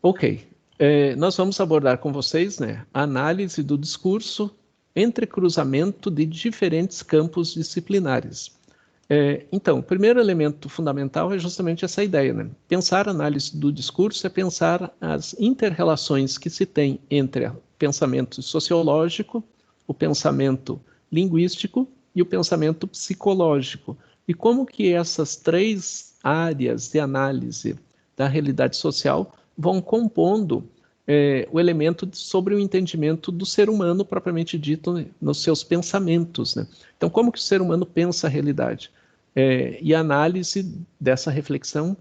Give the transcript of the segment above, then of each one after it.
Ok, nós vamos abordar com vocês, né, a análise do discurso entre cruzamento de diferentes campos disciplinares. Então, o primeiro elemento fundamental é justamente essa ideia, né? Pensar a análise do discurso é pensar as inter-relações que se tem entre o pensamento sociológico, o pensamento linguístico e o pensamento psicológico. E como que essas três áreas de análise da realidade social vão compondo o elemento sobre o entendimento do ser humano propriamente dito, né, nos seus pensamentos, né? Então, como que o ser humano pensa a realidade? E a análise dessa reflexão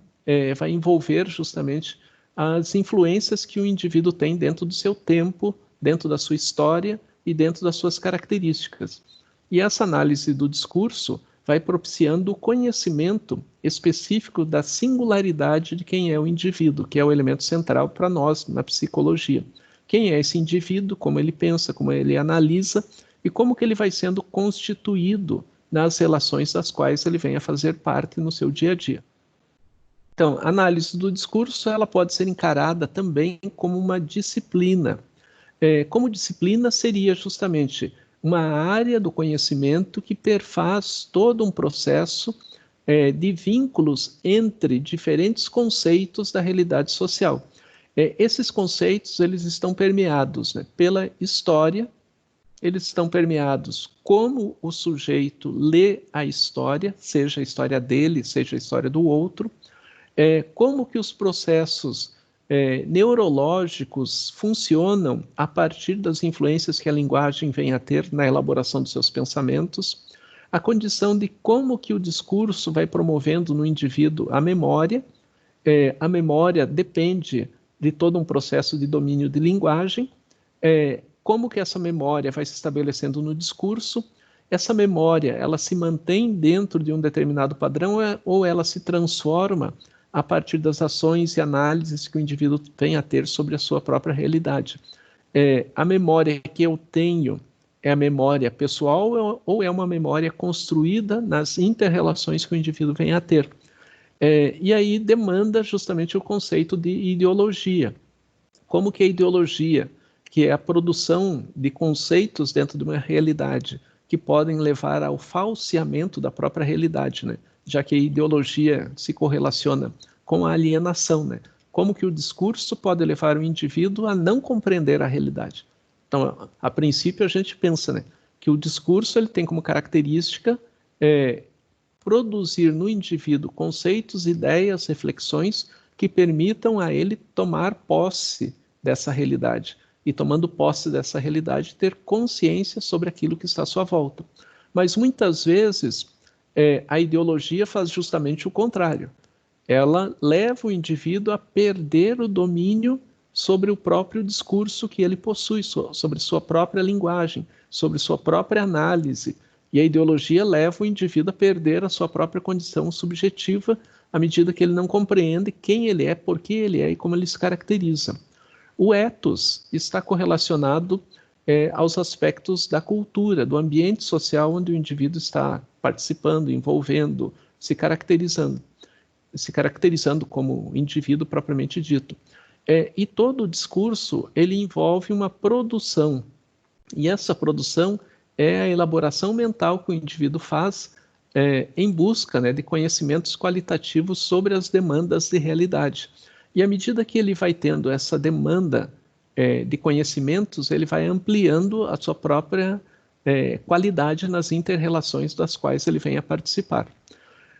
vai envolver justamente as influências que o indivíduo tem dentro do seu tempo, dentro da sua história e dentro das suas características. E essa análise do discurso vai propiciando o conhecimento específico da singularidade de quem é o indivíduo, que é o elemento central para nós na psicologia. Quem é esse indivíduo, como ele pensa, como ele analisa e como que ele vai sendo constituído nas relações das quais ele vem a fazer parte no seu dia a dia. Então, a análise do discurso ela pode ser encarada também como uma disciplina. Como disciplina seria justamente uma área do conhecimento que perfaz todo um processo de vínculos entre diferentes conceitos da realidade social. Esses conceitos eles estão permeados, né, pela história, eles estão permeados como o sujeito lê a história, seja a história dele, seja a história do outro, como que os processos neurológicos funcionam a partir das influências que a linguagem vem a ter na elaboração dos seus pensamentos, a condição de como que o discurso vai promovendo no indivíduo a memória depende de todo um processo de domínio de linguagem, como que essa memória vai se estabelecendo no discurso, essa memória ela se mantém dentro de um determinado padrão ou ela se transforma a partir das ações e análises que o indivíduo vem a ter sobre a sua própria realidade. A memória que eu tenho é a memória pessoal ou é uma memória construída nas inter-relações que o indivíduo vem a ter? E aí demanda justamente o conceito de ideologia. Como que a ideologia, que é a produção de conceitos dentro de uma realidade, que podem levar ao falseamento da própria realidade, né? Já que a ideologia se correlaciona com a alienação, né? Como que o discurso pode levar o indivíduo a não compreender a realidade. Então, a princípio, a gente pensa, né, que o discurso ele tem como característica produzir no indivíduo conceitos, ideias, reflexões que permitam a ele tomar posse dessa realidade. E tomando posse dessa realidade, ter consciência sobre aquilo que está à sua volta. Mas muitas vezes a ideologia faz justamente o contrário. Ela leva o indivíduo a perder o domínio sobre o próprio discurso que ele possui, sobre sua própria linguagem, sobre sua própria análise. E a ideologia leva o indivíduo a perder a sua própria condição subjetiva à medida que ele não compreende quem ele é, por que ele é e como ele se caracteriza. O ethos está correlacionado aos aspectos da cultura, do ambiente social onde o indivíduo está participando, envolvendo, se caracterizando como indivíduo propriamente dito. E todo o discurso ele envolve uma produção, e essa produção é a elaboração mental que o indivíduo faz em busca, né, de conhecimentos qualitativos sobre as demandas de realidade. E à medida que ele vai tendo essa demanda de conhecimentos, ele vai ampliando a sua própria qualidade nas inter-relações das quais ele vem a participar.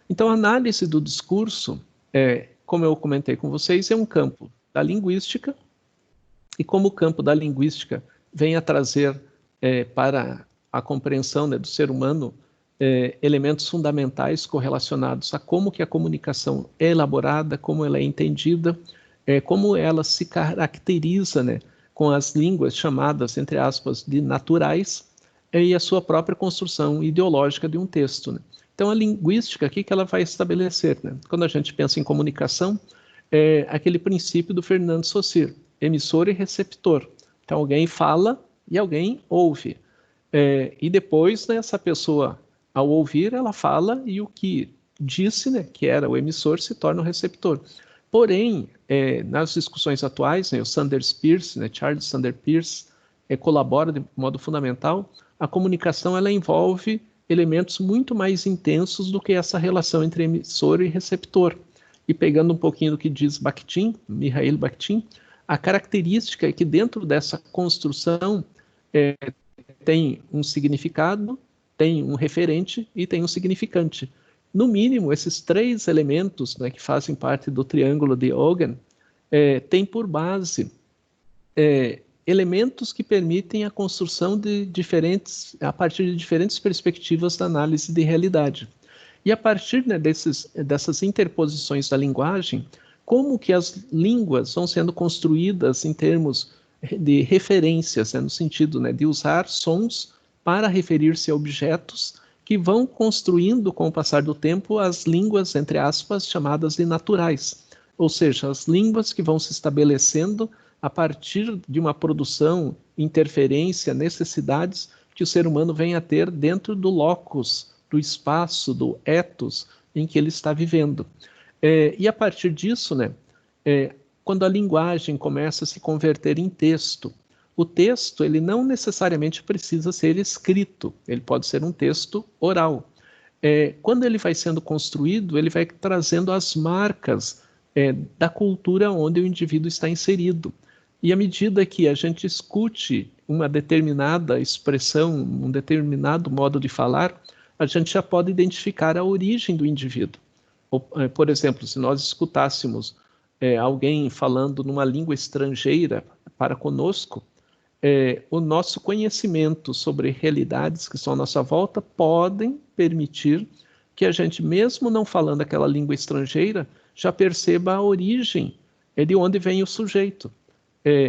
Então, a análise do discurso, como eu comentei com vocês, é um campo da linguística, e como o campo da linguística vem a trazer para a compreensão, né, do ser humano elementos fundamentais correlacionados a como que a comunicação é elaborada, como ela é entendida, como ela se caracteriza, né, com as línguas chamadas, entre aspas, de naturais, e a sua própria construção ideológica de um texto, né? Então, a linguística, o que ela vai estabelecer, né? Quando a gente pensa em comunicação, aquele princípio do Fernando Saussure, emissor e receptor. Então, alguém fala e alguém ouve. E depois, né, essa pessoa, ao ouvir, ela fala e o que disse, né, que era o emissor, se torna o receptor. Porém, nas discussões atuais, né, o Sanders Peirce, né, Charles Sanders Peirce, colabora de modo fundamental. A comunicação ela envolve elementos muito mais intensos do que essa relação entre emissor e receptor. E pegando um pouquinho do que diz Bakhtin, Mikhail Bakhtin, a característica é que dentro dessa construção tem um significado, tem um referente e tem um significante. No mínimo, esses três elementos, né, que fazem parte do triângulo de Ogan, têm por base elementos que permitem a construção de a partir de diferentes perspectivas da análise de realidade. E a partir, né, dessas interposições da linguagem, como que as línguas vão sendo construídas em termos de referências, né, no sentido, né, de usar sons para referir-se a objetos que vão construindo, com o passar do tempo, as línguas, entre aspas, chamadas de naturais. Ou seja, as línguas que vão se estabelecendo a partir de uma produção, interferência, necessidades que o ser humano vem a ter dentro do locus, do espaço, do ethos em que ele está vivendo. E a partir disso, né, quando a linguagem começa a se converter em texto, o texto ele não necessariamente precisa ser escrito, ele pode ser um texto oral. Quando ele vai sendo construído, ele vai trazendo as marcas da cultura onde o indivíduo está inserido. E à medida que a gente escute uma determinada expressão, um determinado modo de falar, a gente já pode identificar a origem do indivíduo. Por exemplo, se nós escutássemos alguém falando numa língua estrangeira para conosco, o nosso conhecimento sobre realidades que estão à nossa volta podem permitir que a gente, mesmo não falando aquela língua estrangeira, já perceba a origem de onde vem o sujeito.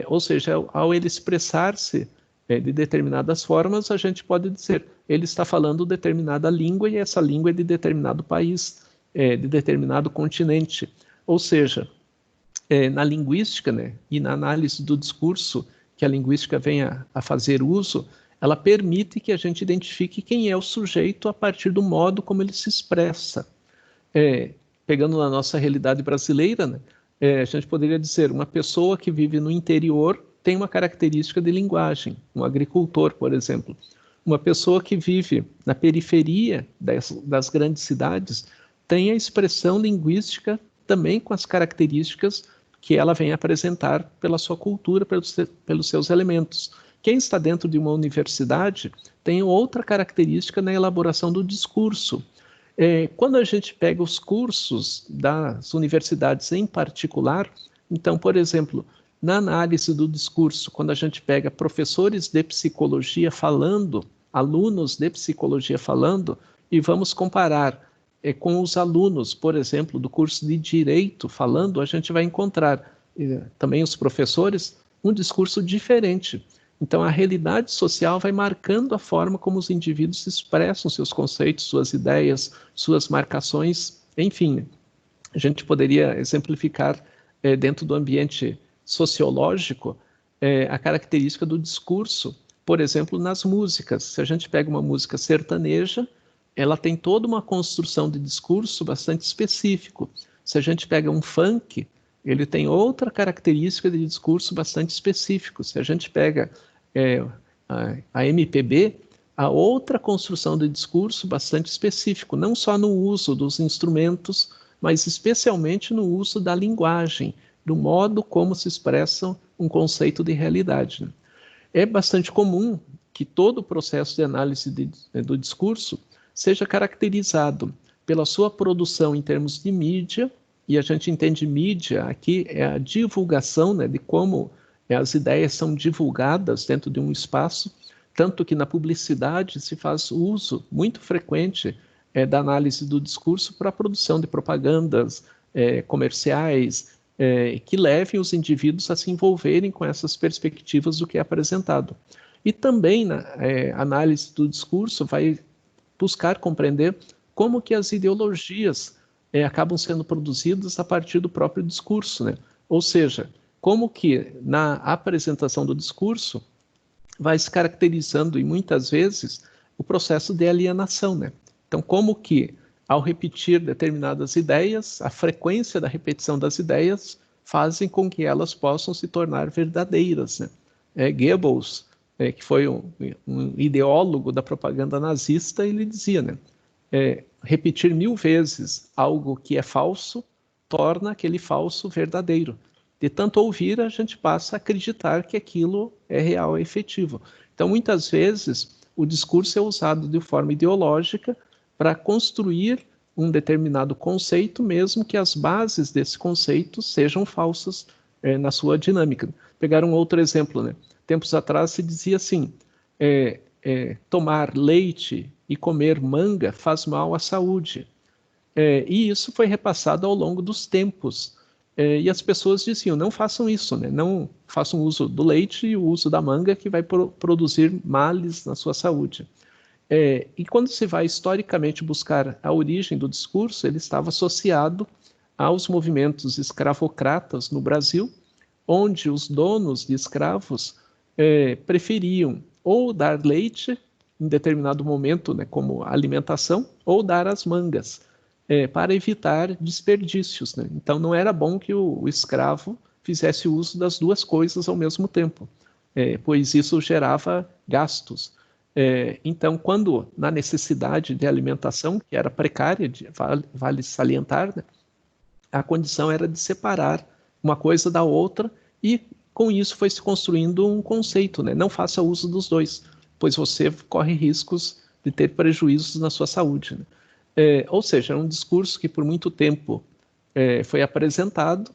Ou seja, ao ele expressar-se de determinadas formas, a gente pode dizer, ele está falando determinada língua e essa língua é de determinado país, de determinado continente. Ou seja, na linguística, né, e na análise do discurso, que a linguística vem a fazer uso, ela permite que a gente identifique quem é o sujeito a partir do modo como ele se expressa. Pegando na nossa realidade brasileira, né, a gente poderia dizer, uma pessoa que vive no interior tem uma característica de linguagem, um agricultor, por exemplo. Uma pessoa que vive na periferia das grandes cidades tem a expressão linguística também com as características que ela vem apresentar pela sua cultura, pelos seus elementos. Quem está dentro de uma universidade tem outra característica na elaboração do discurso. Quando a gente pega os cursos das universidades em particular, então, por exemplo, na análise do discurso, quando a gente pega professores de psicologia falando, alunos de psicologia falando, e vamos comparar com os alunos, por exemplo, do curso de Direito falando, a gente vai encontrar também os professores um discurso diferente. Então, a realidade social vai marcando a forma como os indivíduos expressam seus conceitos, suas ideias, suas marcações, enfim. A gente poderia exemplificar dentro do ambiente sociológico a característica do discurso, por exemplo, nas músicas. Se a gente pega uma música sertaneja, ela tem toda uma construção de discurso bastante específico. Se a gente pega um funk, ele tem outra característica de discurso bastante específico. Se a gente pega a MPB, há outra construção de discurso bastante específico, não só no uso dos instrumentos, mas especialmente no uso da linguagem, do modo como se expressa um conceito de realidade. É bastante comum que todo o processo de análise do discurso seja caracterizado pela sua produção em termos de mídia, e a gente entende mídia aqui é a divulgação, né, de como as ideias são divulgadas dentro de um espaço, tanto que na publicidade se faz uso muito frequente da análise do discurso para a produção de propagandas comerciais que levem os indivíduos a se envolverem com essas perspectivas do que é apresentado. E também na análise do discurso vai buscar compreender como que as ideologias acabam sendo produzidas a partir do próprio discurso, né? Ou seja, como que na apresentação do discurso vai se caracterizando, e muitas vezes, o processo de alienação, né? Então, como que ao repetir determinadas ideias, a frequência da repetição das ideias fazem com que elas possam se tornar verdadeiras, né? Goebbels, que foi um ideólogo da propaganda nazista, ele dizia, né? Repetir 1000 vezes algo que é falso torna aquele falso verdadeiro. De tanto ouvir, a gente passa a acreditar que aquilo é real, é efetivo. Então, muitas vezes, o discurso é usado de forma ideológica para construir um determinado conceito, mesmo que as bases desse conceito sejam falsas na sua dinâmica. Pegar um outro exemplo, né? Tempos atrás se dizia assim, tomar leite e comer manga faz mal à saúde. E isso foi repassado ao longo dos tempos. E as pessoas diziam, não façam isso, né? Não façam uso do leite e o uso da manga que vai produzir males na sua saúde. E quando se vai historicamente buscar a origem do discurso, ele estava associado aos movimentos escravocratas no Brasil, onde os donos de escravos preferiam ou dar leite em determinado momento, né, como alimentação, ou dar as mangas, para evitar desperdícios, né? Então não era bom que o escravo fizesse uso das duas coisas ao mesmo tempo, pois isso gerava gastos. Então, quando na necessidade de alimentação, que era precária, vale salientar, né, a condição era de separar uma coisa da outra e com isso foi se construindo um conceito, né? Não faça uso dos dois, pois você corre riscos de ter prejuízos na sua saúde, né? Ou seja, é um discurso que por muito tempo foi apresentado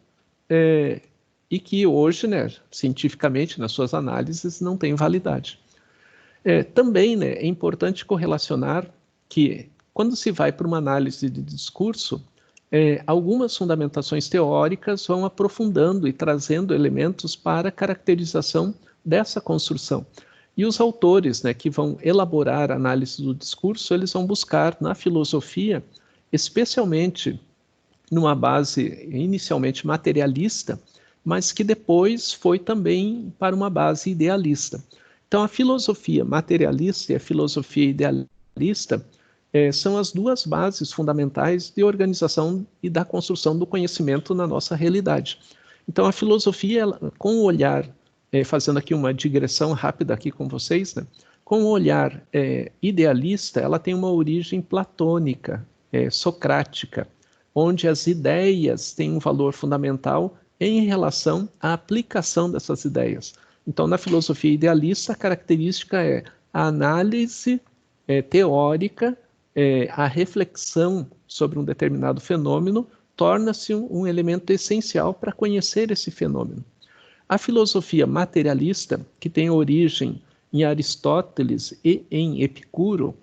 e que hoje, né, cientificamente, nas suas análises, não tem validade. Também, né, é importante correlacionar que, quando se vai para uma análise de discurso, algumas fundamentações teóricas vão aprofundando e trazendo elementos para a caracterização dessa construção. E os autores, né, que vão elaborar a análise do discurso, eles vão buscar na filosofia, especialmente numa base inicialmente materialista, mas que depois foi também para uma base idealista. Então, a filosofia materialista e a filosofia idealista são as duas bases fundamentais de organização e da construção do conhecimento na nossa realidade. Então, a filosofia, com o olhar, fazendo aqui uma digressão rápida aqui com vocês, né? Com o olhar idealista, ela tem uma origem platônica, socrática, onde as ideias têm um valor fundamental em relação à aplicação dessas ideias. Então, na filosofia idealista, a característica é a análise teórica, a reflexão sobre um determinado fenômeno torna-se um elemento essencial para conhecer esse fenômeno. A filosofia materialista, que tem origem em Aristóteles e em Epicuro,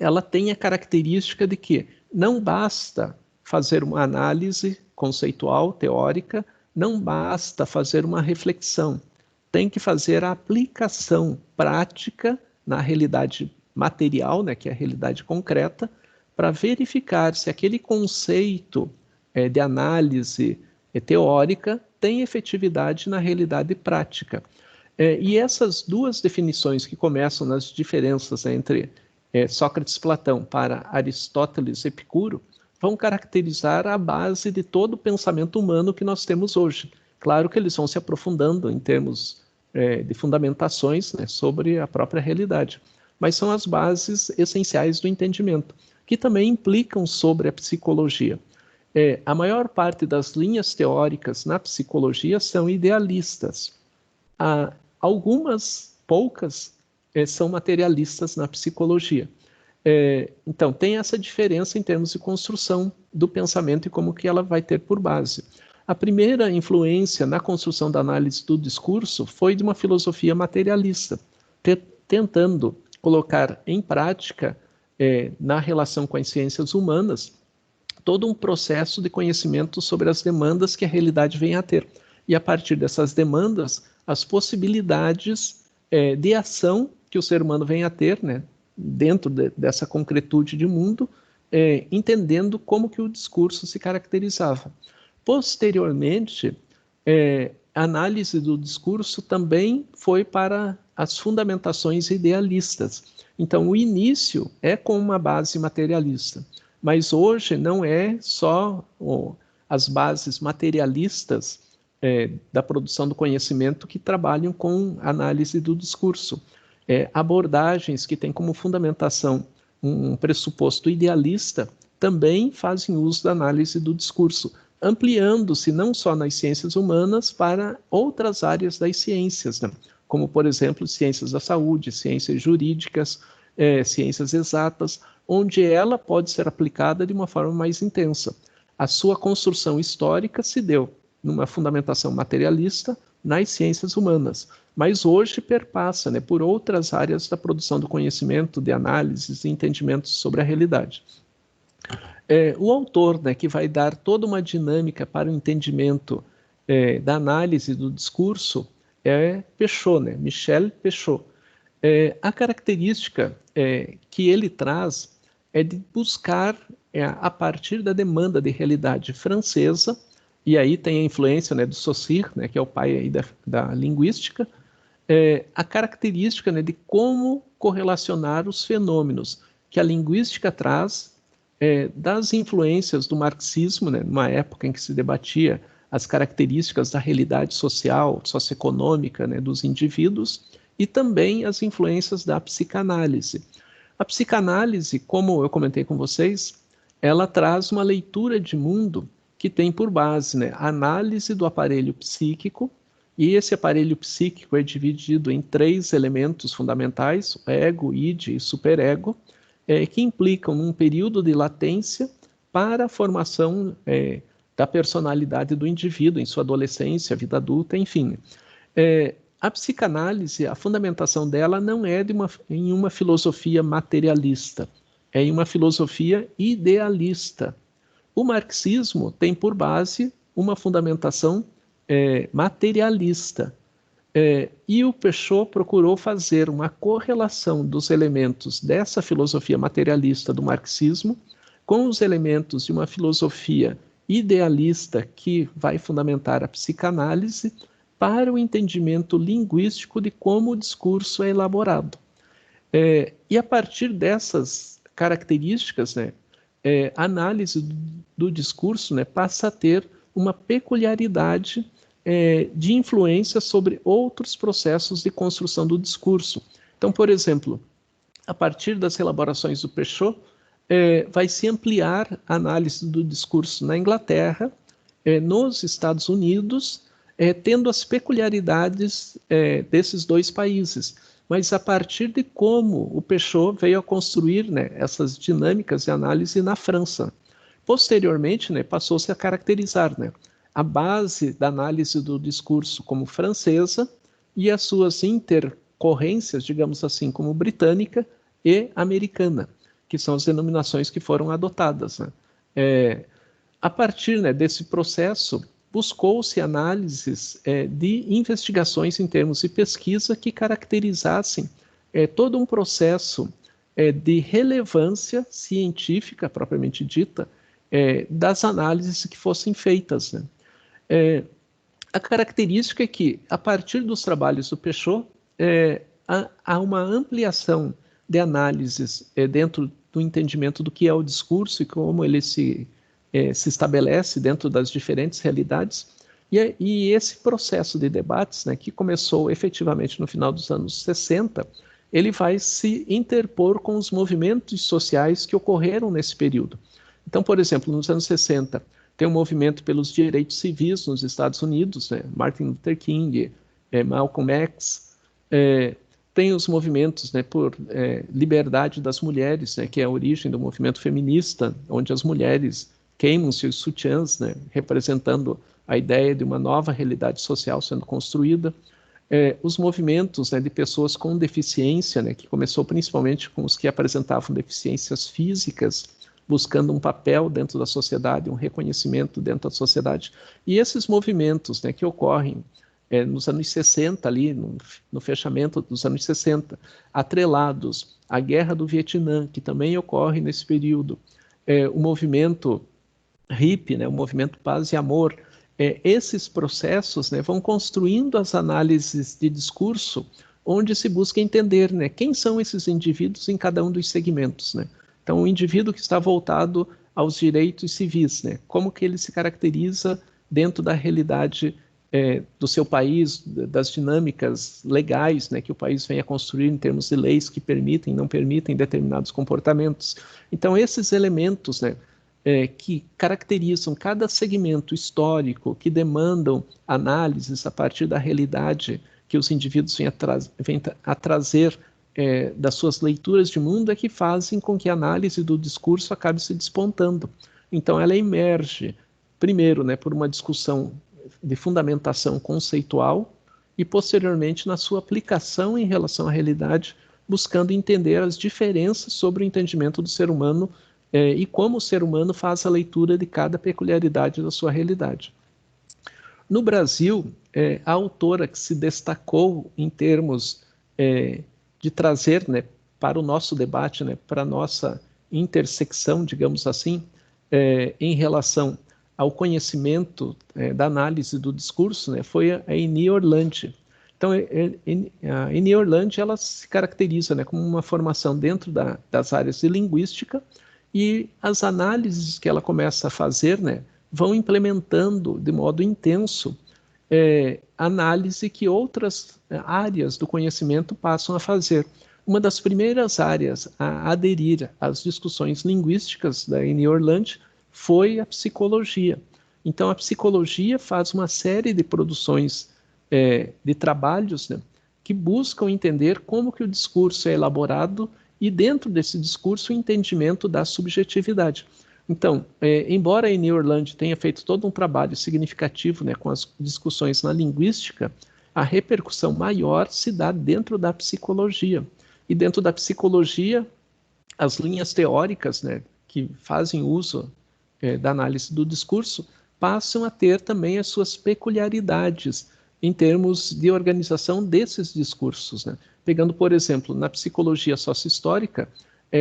ela tem a característica de que não basta fazer uma análise conceitual, teórica, não basta fazer uma reflexão, tem que fazer a aplicação prática na realidade material, né, que é a realidade concreta, para verificar se aquele conceito de análise teórica tem efetividade na realidade prática. E essas duas definições que começam nas diferenças entre Sócrates e Platão para Aristóteles e Epicuro vão caracterizar a base de todo o pensamento humano que nós temos hoje. Claro que eles vão se aprofundando em termos de fundamentações, né, sobre a própria realidade, mas são as bases essenciais do entendimento, que também implicam sobre a psicologia. A maior parte das linhas teóricas na psicologia são idealistas. Algumas, poucas, são materialistas na psicologia. Então, tem essa diferença em termos de construção do pensamento e como que ela vai ter por base. A primeira influência na construção da análise do discurso foi de uma filosofia materialista, tentando colocar em prática, na relação com as ciências humanas, todo um processo de conhecimento sobre as demandas que a realidade vem a ter. E a partir dessas demandas, as possibilidades de ação que o ser humano vem a ter, né, dentro dessa concretude de mundo, entendendo como que o discurso se caracterizava. Posteriormente, a análise do discurso também foi para as fundamentações idealistas. Então, o início é com uma base materialista. Mas hoje não é só as bases materialistas da produção do conhecimento que trabalham com análise do discurso. Abordagens que têm como fundamentação um pressuposto idealista também fazem uso da análise do discurso, ampliando-se não só nas ciências humanas para outras áreas das ciências, né? Como, por exemplo, ciências da saúde, ciências jurídicas, ciências exatas, onde ela pode ser aplicada de uma forma mais intensa. A sua construção histórica se deu numa fundamentação materialista nas ciências humanas, mas hoje perpassa, né, por outras áreas da produção do conhecimento, de análises e entendimentos sobre a realidade. O autor, né, que vai dar toda uma dinâmica para o entendimento da análise do discurso é Peixot, né, Michel Peixot. A característica que ele traz é de buscar, a partir da demanda de realidade francesa, e aí tem a influência, né, do Saussure, né, que é o pai aí da linguística, a característica, né, de como correlacionar os fenômenos que a linguística traz das influências do marxismo, né, numa época em que se debatia as características da realidade social, socioeconômica, né, dos indivíduos, e também as influências da psicanálise. A psicanálise, como eu comentei com vocês, ela traz uma leitura de mundo que tem por base, né, a análise do aparelho psíquico, e esse aparelho psíquico é dividido em 3 elementos fundamentais, o ego, id e superego, que implicam num período de latência para a formação da personalidade do indivíduo em sua adolescência, vida adulta, enfim. A psicanálise, a fundamentação dela não é em uma filosofia materialista, é em uma filosofia idealista. O marxismo tem por base uma fundamentação materialista. E o Peixot procurou fazer uma correlação dos elementos dessa filosofia materialista do marxismo com os elementos de uma filosofia idealista que vai fundamentar a psicanálise para o entendimento linguístico de como o discurso é elaborado. E a partir dessas características, né, a análise do discurso, né, passa a ter uma peculiaridade de influência sobre outros processos de construção do discurso. Então, por exemplo, a partir das elaborações do Peixot, vai se ampliar a análise do discurso na Inglaterra, nos Estados Unidos, tendo as peculiaridades desses 2 países, mas a partir de como o Peixot veio a construir, né, essas dinâmicas de análise na França. Posteriormente, né, passou-se a caracterizar, né, a base da análise do discurso como francesa e as suas intercorrências, digamos assim, como britânica e americana, que são as denominações que foram adotadas, né. A partir, né, desse processo, buscou-se análises de investigações em termos de pesquisa que caracterizassem todo um processo de relevância científica, propriamente dita, das análises que fossem feitas, né. A característica é que, a partir dos trabalhos do Peixot, há uma ampliação de análises dentro do entendimento do que é o discurso e como ele se estabelece dentro das diferentes realidades, e esse processo de debates, né, que começou efetivamente no final dos anos 60, ele vai se interpor com os movimentos sociais que ocorreram nesse período. Então, por exemplo, nos anos 60, tem um movimento pelos direitos civis nos Estados Unidos, né, Martin Luther King, Malcolm X, tem os movimentos, né, por liberdade das mulheres, né, que é a origem do movimento feminista, onde as mulheres queimam seus sutiãs, né, representando a ideia de uma nova realidade social sendo construída. Os movimentos, né, de pessoas com deficiência, né, que começou principalmente com os que apresentavam deficiências físicas, buscando um papel dentro da sociedade, um reconhecimento dentro da sociedade. E esses movimentos, né, que ocorrem nos anos 60, ali, no fechamento dos anos 60, atrelados à Guerra do Vietnã, que também ocorre nesse período, o movimento hippie, né, o movimento Paz e Amor, esses processos, né, vão construindo as análises de discurso, onde se busca entender, né, quem são esses indivíduos em cada um dos segmentos, né? Então, o indivíduo que está voltado aos direitos civis, né? Como que ele se caracteriza dentro da realidade do seu país, das dinâmicas legais, né, que o país vem a construir em termos de leis que permitem, não permitem determinados comportamentos. Então, esses elementos, né, que caracterizam cada segmento histórico, que demandam análises a partir da realidade que os indivíduos vêm a trazer das suas leituras de mundo, é que fazem com que a análise do discurso acabe se despontando. Então, ela emerge, primeiro, né, por uma discussão de fundamentação conceitual e, posteriormente, na sua aplicação em relação à realidade, buscando entender as diferenças sobre o entendimento do ser humano e como o ser humano faz a leitura de cada peculiaridade da sua realidade. No Brasil, a autora que se destacou em termos de trazer, né, para o nosso debate, né, para a nossa intersecção, digamos assim, em relação ao conhecimento da análise do discurso, né, foi a Eni Orlandi. Então, a Eni Orlandi, ela se caracteriza, né, como uma formação dentro das áreas de linguística, e as análises que ela começa a fazer, né, vão implementando de modo intenso análise que outras áreas do conhecimento passam a fazer. Uma das primeiras áreas a aderir às discussões linguísticas da Eni Orlandi foi a psicologia. Então, a psicologia faz uma série de produções de trabalhos, né, que buscam entender como que o discurso é elaborado e, dentro desse discurso, o entendimento da subjetividade. Então, embora a Eni Orlandi tenha feito todo um trabalho significativo, né, com as discussões na linguística, a repercussão maior se dá dentro da psicologia. E dentro da psicologia, as linhas teóricas, né, que fazem uso da análise do discurso passam a ter também as suas peculiaridades em termos de organização desses discursos, né? Pegando, por exemplo, na psicologia sócio-histórica,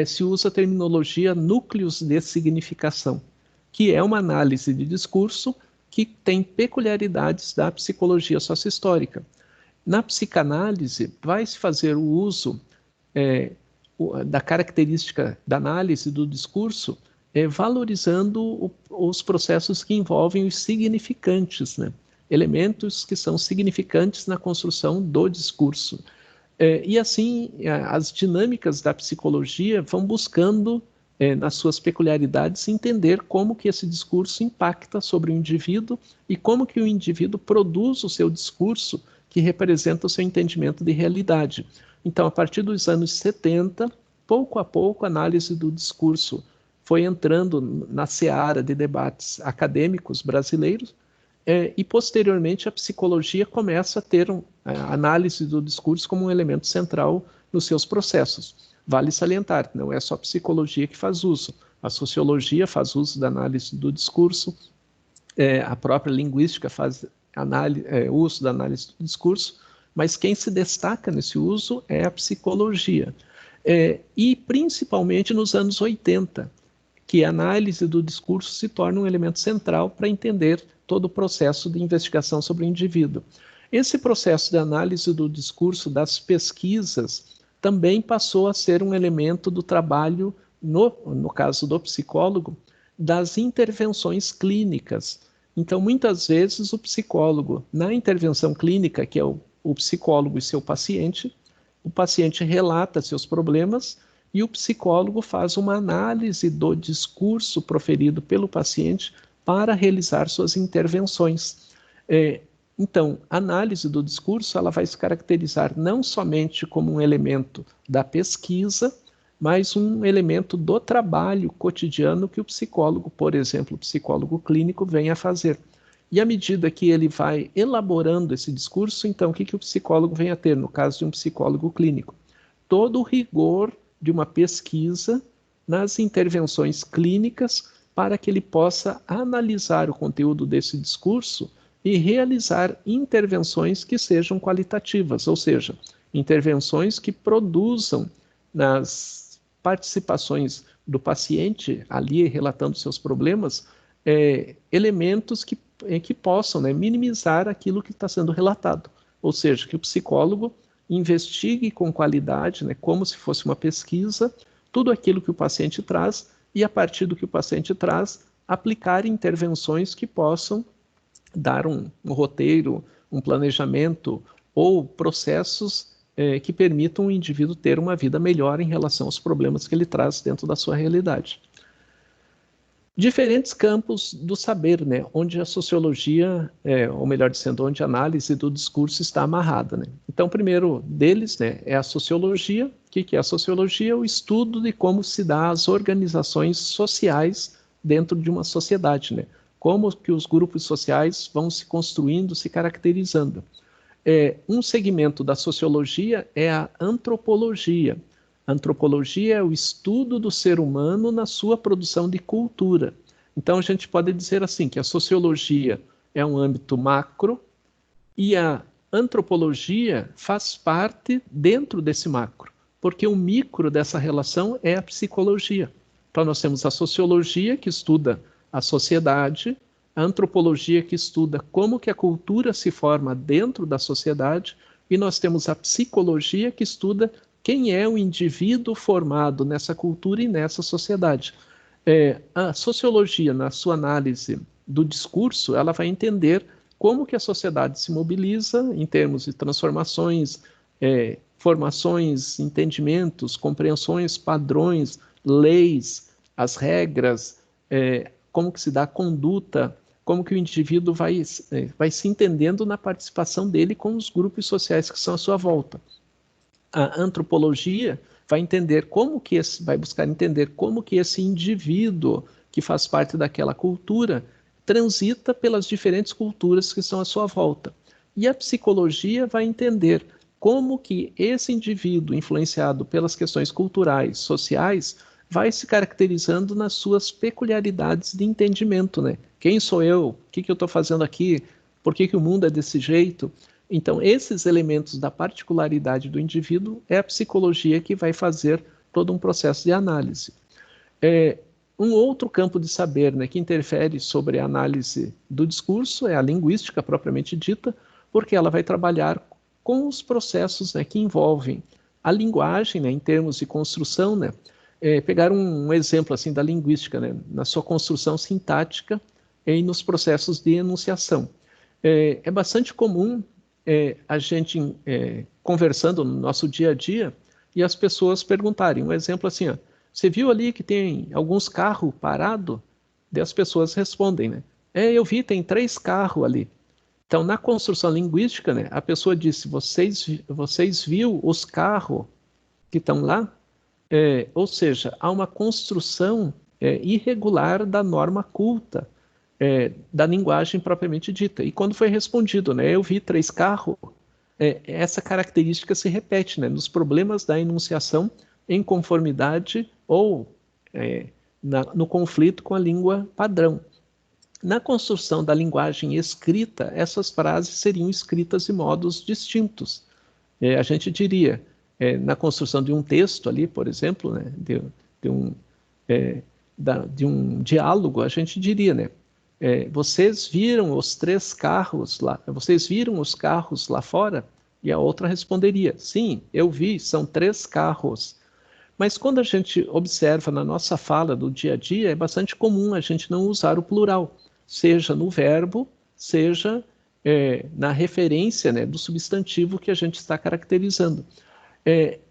se usa a terminologia núcleos de significação, que é uma análise de discurso que tem peculiaridades da psicologia sócio-histórica. Na psicanálise, vai-se fazer o uso da característica da análise do discurso, valorizando os processos que envolvem os significantes, né? Elementos que são significantes na construção do discurso. E assim, as dinâmicas da psicologia vão buscando, nas suas peculiaridades, entender como que esse discurso impacta sobre o indivíduo e como que o indivíduo produz o seu discurso que representa o seu entendimento de realidade. Então, a partir dos anos 70, pouco a pouco, a análise do discurso foi entrando na seara de debates acadêmicos brasileiros, e, posteriormente, a psicologia começa a ter a análise do discurso como um elemento central nos seus processos. Vale salientar, não é só a psicologia que faz uso. A sociologia faz uso da análise do discurso, a própria linguística faz uso da análise do discurso, mas quem se destaca nesse uso é a psicologia. E, principalmente, nos anos 80, que a análise do discurso se torna um elemento central para entender todo o processo de investigação sobre o indivíduo. Esse processo de análise do discurso, das pesquisas, também passou a ser um elemento do trabalho, no caso do psicólogo, das intervenções clínicas. Então, muitas vezes, o psicólogo, na intervenção clínica, que é o psicólogo e seu paciente, o paciente relata seus problemas e o psicólogo faz uma análise do discurso proferido pelo paciente para realizar suas intervenções. Então, a análise do discurso ela vai se caracterizar não somente como um elemento da pesquisa, mas um elemento do trabalho cotidiano que o psicólogo, por exemplo, o psicólogo clínico, vem a fazer. E à medida que ele vai elaborando esse discurso, então, o que o psicólogo vem a ter, no caso de um psicólogo clínico? Todo o rigor de uma pesquisa nas intervenções clínicas para que ele possa analisar o conteúdo desse discurso e realizar intervenções que sejam qualitativas, ou seja, intervenções que produzam nas participações do paciente ali relatando seus problemas elementos que possam, né, minimizar aquilo que está sendo relatado. Ou seja, que o psicólogo investigue com qualidade, né, como se fosse uma pesquisa, tudo aquilo que o paciente traz e, a partir do que o paciente traz, aplicar intervenções que possam dar um roteiro, um planejamento ou processos que permitam o indivíduo ter uma vida melhor em relação aos problemas que ele traz dentro da sua realidade. Diferentes campos do saber, né, onde a sociologia, ou melhor dizendo, onde a análise do discurso está amarrada, né? Então, o primeiro deles, né, é a sociologia. O que é a sociologia? O estudo de como se dá as organizações sociais dentro de uma sociedade, né? Como que os grupos sociais vão se construindo, se caracterizando. Um segmento da sociologia é a antropologia. A antropologia é o estudo do ser humano na sua produção de cultura. Então, a gente pode dizer assim, que a sociologia é um âmbito macro e a antropologia faz parte dentro desse macro, porque o micro dessa relação é a psicologia. Então, nós temos a sociologia, que estuda a sociedade, a antropologia, que estuda como que a cultura se forma dentro da sociedade, e nós temos a psicologia, que estuda quem é o indivíduo formado nessa cultura e nessa sociedade. A sociologia, na sua análise do discurso, ela vai entender como que a sociedade se mobiliza em termos de transformações, formações, entendimentos, compreensões, padrões, leis, as regras, como que se dá a conduta, como que o indivíduo vai se entendendo na participação dele com os grupos sociais que são à sua volta. A antropologia vai vai buscar entender como que esse indivíduo que faz parte daquela cultura transita pelas diferentes culturas que estão à sua volta. E a psicologia vai entender como que esse indivíduo, influenciado pelas questões culturais, sociais, vai se caracterizando nas suas peculiaridades de entendimento, né? Quem sou eu? O que eu estou fazendo aqui? Por que o mundo é desse jeito? Então, esses elementos da particularidade do indivíduo é a psicologia que vai fazer todo um processo de análise. Um outro campo de saber, né, que interfere sobre a análise do discurso é a linguística propriamente dita, porque ela vai trabalhar com os processos, né, que envolvem a linguagem, né, em termos de construção, né, pegar um exemplo assim da linguística, né, na sua construção sintática e nos processos de enunciação. É bastante comum a gente conversando no nosso dia a dia e as pessoas perguntarem, um exemplo assim, ó, você viu ali que tem alguns carros parados? Daí as pessoas respondem, né? Eu vi, tem 3 carros ali. Então, na construção linguística, né, a pessoa disse, vocês viu os carros que estão lá? Ou seja, há uma construção irregular da norma culta, da linguagem propriamente dita. E quando foi respondido, né, eu vi 3 carros, essa característica se repete, né, nos problemas da enunciação em conformidade ou no conflito com a língua padrão. Na construção da linguagem escrita, essas frases seriam escritas de modos distintos. A gente diria, na construção de um texto ali, por exemplo, né, de um diálogo, a gente diria, né, vocês viram os 3 carros lá? Vocês viram os carros lá fora? E a outra responderia, sim, eu vi, são 3 carros. Mas quando a gente observa na nossa fala do dia a dia, é bastante comum a gente não usar o plural, seja no verbo, seja na referência, né, do substantivo que a gente está caracterizando.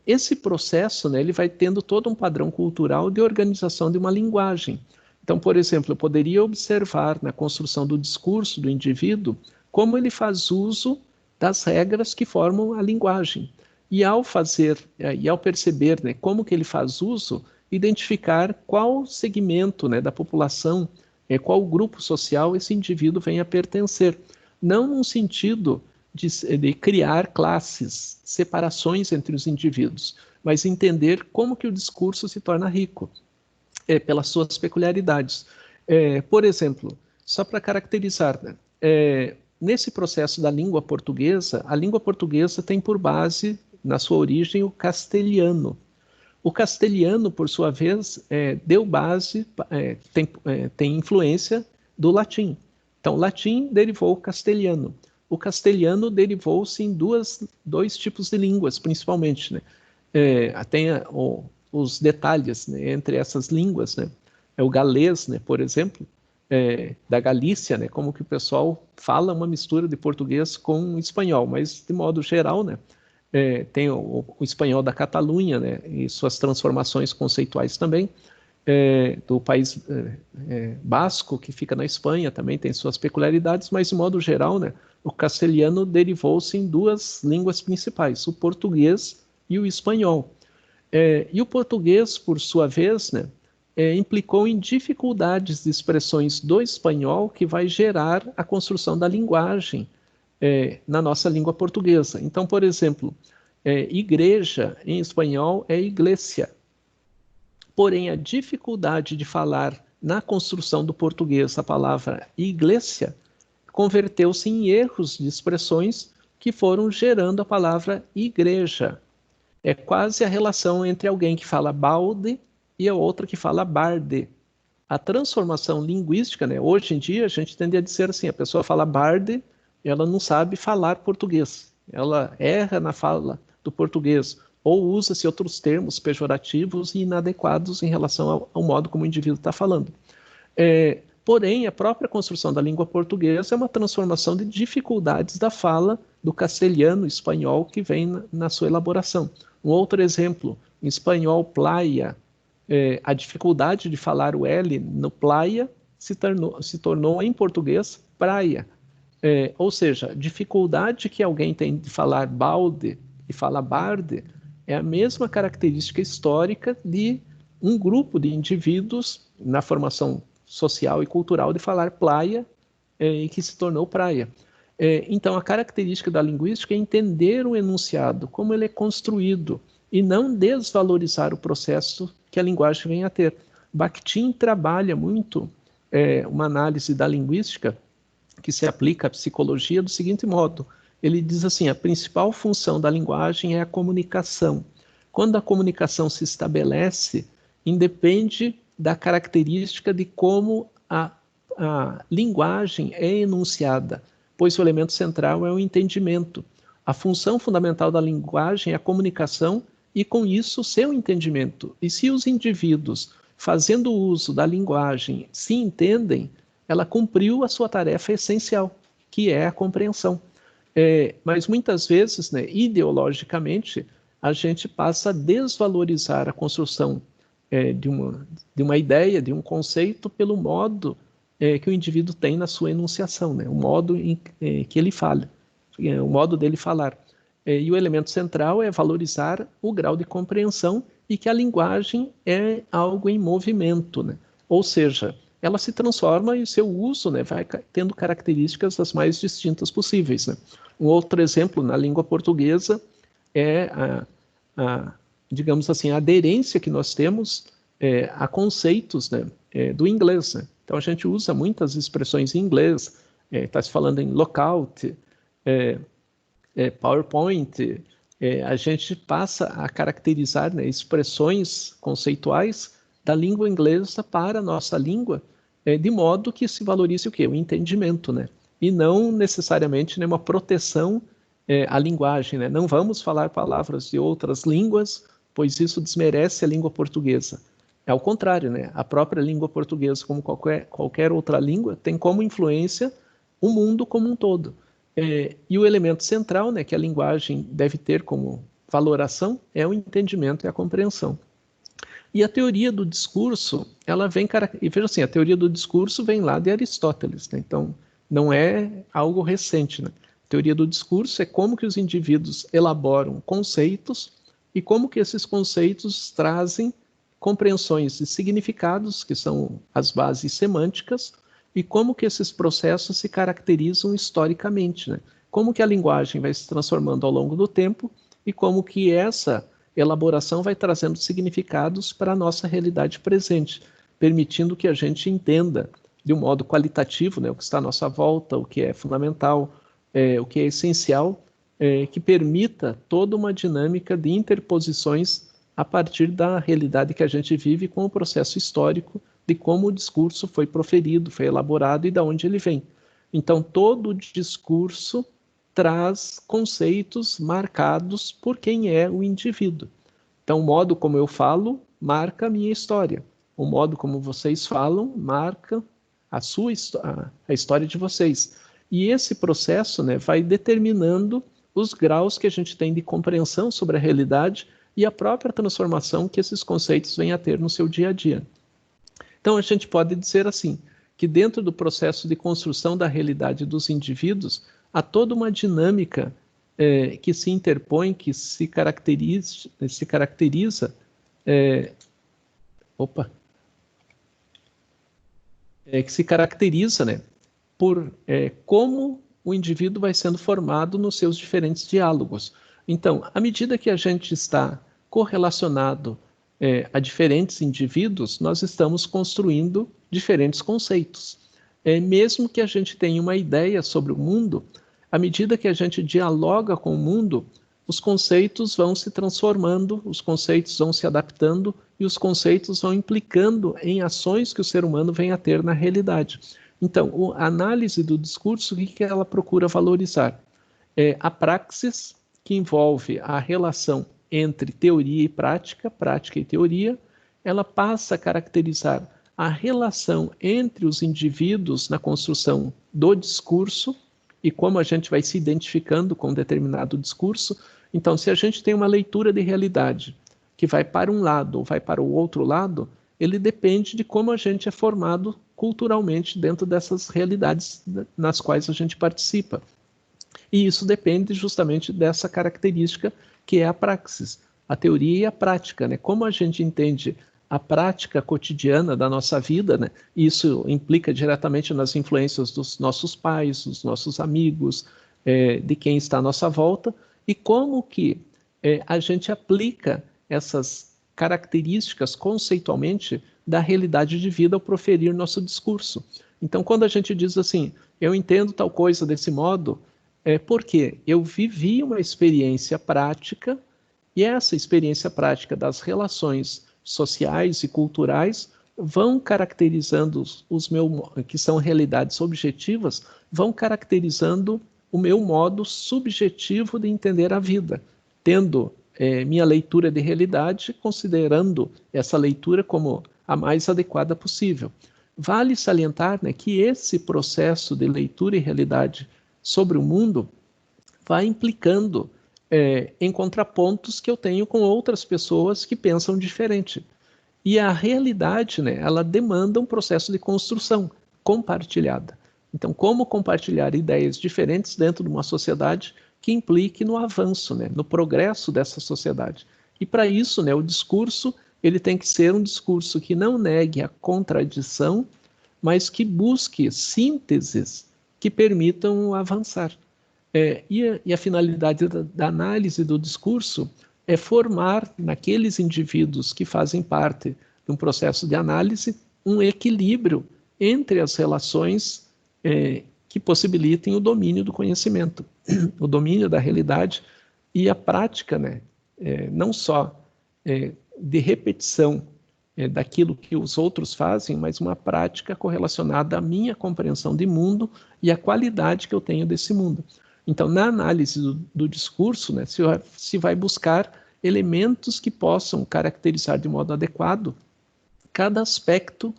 Esse processo, né, ele vai tendo todo um padrão cultural de organização de uma linguagem. Então, por exemplo, eu poderia observar na construção do discurso do indivíduo como ele faz uso das regras que formam a linguagem. E ao perceber, né, como que ele faz uso, identificar qual segmento, né, da população, qual grupo social esse indivíduo vem a pertencer. Não num sentido de criar classes, separações entre os indivíduos, mas entender como que o discurso se torna rico. Pelas suas peculiaridades. Por exemplo, só para caracterizar, né, nesse processo da língua portuguesa, a língua portuguesa tem por base, na sua origem, o castelhano. O castelhano, por sua vez, deu base, tem influência do latim. Então, o latim derivou o castelhano. O castelhano derivou-se em dois tipos de línguas, principalmente, né? Tem os detalhes, né, entre essas línguas, né? É o galês, né, por exemplo, da Galícia, né, como que o pessoal fala uma mistura de português com espanhol, mas de modo geral, né, tem o espanhol da Catalunha, né, e suas transformações conceituais também, do país basco, que fica na Espanha, também tem suas peculiaridades, mas de modo geral, né, o castelhano derivou-se em duas línguas principais, o português e o espanhol. E o português, por sua vez, né, implicou em dificuldades de expressões do espanhol que vai gerar a construção da linguagem na nossa língua portuguesa. Então, por exemplo, igreja em espanhol é iglesia. Porém, a dificuldade de falar na construção do português a palavra iglesia converteu-se em erros de expressões que foram gerando a palavra igreja. É quase a relação entre alguém que fala balde e a outra que fala barde. A transformação linguística, né? Hoje em dia a gente tende a dizer assim, a pessoa fala barde, ela não sabe falar português. Ela erra na fala do português ou usa-se outros termos pejorativos e inadequados em relação ao modo como o indivíduo está falando. Porém, a própria construção da língua portuguesa é uma transformação de dificuldades da fala do castelhano espanhol que vem na sua elaboração. Um outro exemplo, em espanhol, playa, a dificuldade de falar o L no playa se tornou em português praia. Ou seja, a dificuldade que alguém tem de falar balde e fala barde é a mesma característica histórica de um grupo de indivíduos na formação social e cultural de falar playa e que se tornou praia. Então, a característica da linguística é entender o enunciado, como ele é construído, e não desvalorizar o processo que a linguagem vem a ter. Bakhtin trabalha muito uma análise da linguística que se aplica à psicologia do seguinte modo. Ele diz assim, a principal função da linguagem é a comunicação. Quando a comunicação se estabelece, independe da característica de como a linguagem é enunciada, pois o elemento central é o entendimento. A função fundamental da linguagem é a comunicação e, com isso, seu entendimento. E se os indivíduos, fazendo uso da linguagem, se entendem, ela cumpriu a sua tarefa essencial, que é a compreensão. Mas muitas vezes, né, ideologicamente, a gente passa a desvalorizar a construção de uma ideia, de um conceito, pelo modo que o indivíduo tem na sua enunciação, né, o modo que ele fala, o modo dele falar. E o elemento central é valorizar o grau de compreensão e que a linguagem é algo em movimento, né? Ou seja, ela se transforma e o seu uso, né, vai tendo características as mais distintas possíveis, né? Um outro exemplo na língua portuguesa é digamos assim, a aderência que nós temos a conceitos, né, do inglês, né? Então a gente usa muitas expressões em inglês, está se falando em lookout, PowerPoint, a gente passa a caracterizar, né, expressões conceituais da língua inglesa para a nossa língua, de modo que se valorize o quê? O entendimento, né? E não necessariamente, né, uma proteção à linguagem, né? Não vamos falar palavras de outras línguas, pois isso desmerece a língua portuguesa. É ao contrário, né? A própria língua portuguesa, como qualquer outra língua, tem como influência o mundo como um todo. E o elemento central, né, que a linguagem deve ter como valoração é o entendimento e a compreensão. E a teoria do discurso, ela vem... E veja assim, a teoria do discurso vem lá de Aristóteles, né? Então, não é algo recente, né? A teoria do discurso é como que os indivíduos elaboram conceitos e como que esses conceitos trazem compreensões de significados, que são as bases semânticas, e como que esses processos se caracterizam historicamente, né? Como que a linguagem vai se transformando ao longo do tempo e como que essa elaboração vai trazendo significados para a nossa realidade presente, permitindo que a gente entenda de um modo qualitativo, né, o que está à nossa volta, o que é fundamental, o que é essencial, que permita toda uma dinâmica de interposições a partir da realidade que a gente vive com o processo histórico de como o discurso foi proferido, foi elaborado e de onde ele vem. Então, todo discurso traz conceitos marcados por quem é o indivíduo. Então, o modo como eu falo marca a minha história. O modo como vocês falam marca a história de vocês. E esse processo, né, vai determinando os graus que a gente tem de compreensão sobre a realidade e a própria transformação que esses conceitos vêm a ter no seu dia a dia. Então, a gente pode dizer assim, que dentro do processo de construção da realidade dos indivíduos, há toda uma dinâmica que se interpõe, que se caracteriza, que se caracteriza, né, por como o indivíduo vai sendo formado nos seus diferentes diálogos. Então, à medida que a gente está correlacionado a diferentes indivíduos, nós estamos construindo diferentes conceitos. Mesmo que a gente tenha uma ideia sobre o mundo, à medida que a gente dialoga com o mundo, os conceitos vão se transformando, os conceitos vão se adaptando e os conceitos vão implicando em ações que o ser humano vem a ter na realidade. Então, a análise do discurso, o que ela procura valorizar? A praxis, que envolve a relação entre teoria e prática e teoria, ela passa a caracterizar a relação entre os indivíduos na construção do discurso e como a gente vai se identificando com um determinado discurso. Então, se a gente tem uma leitura de realidade que vai para um lado ou vai para o outro lado, ele depende de como a gente é formado culturalmente dentro dessas realidades nas quais a gente participa. E isso depende justamente dessa característica que é a praxis, a teoria e a prática, né? Como a gente entende a prática cotidiana da nossa vida, né? Isso implica diretamente nas influências dos nossos pais, dos nossos amigos, de quem está à nossa volta, e como que a gente aplica essas características conceitualmente da realidade de vida ao proferir nosso discurso. Então, quando a gente diz assim, eu entendo tal coisa desse modo, porque eu vivi uma experiência prática, e essa experiência prática das relações sociais e culturais vão caracterizando que são realidades objetivas, vão caracterizando o meu modo subjetivo de entender a vida, tendo minha leitura de realidade, considerando essa leitura como a mais adequada possível. Vale salientar, né, que esse processo de leitura e realidade sobre o mundo vai implicando em contrapontos que eu tenho com outras pessoas que pensam diferente. E a realidade, né, ela demanda um processo de construção compartilhada. Então, como compartilhar ideias diferentes dentro de uma sociedade que implique no avanço, né, no progresso dessa sociedade. E para isso, né, o discurso ele tem que ser um discurso que não negue a contradição, mas que busque sínteses que permitam avançar. E a finalidade da análise do discurso é formar naqueles indivíduos que fazem parte de um processo de análise um equilíbrio entre as relações que possibilitem o domínio do conhecimento, o domínio da realidade e a prática, né, não só de repetição daquilo que os outros fazem, mas uma prática correlacionada à minha compreensão de mundo e à qualidade que eu tenho desse mundo. Então, na análise do discurso, né, se vai buscar elementos que possam caracterizar de modo adequado cada aspecto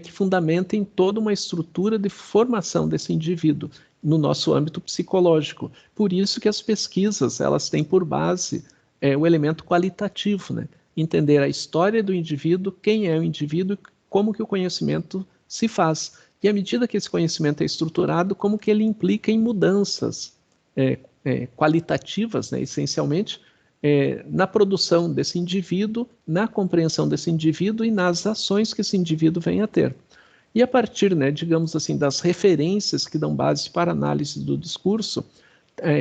que fundamentem toda uma estrutura de formação desse indivíduo no nosso âmbito psicológico. Por isso que as pesquisas elas têm por base o elemento qualitativo, né? Entender a história do indivíduo, quem é o indivíduo, como que o conhecimento se faz. E à medida que esse conhecimento é estruturado, como que ele implica em mudanças qualitativas, né, essencialmente, na produção desse indivíduo, na compreensão desse indivíduo e nas ações que esse indivíduo vem a ter. E a partir, né, digamos assim, das referências que dão base para a análise do discurso,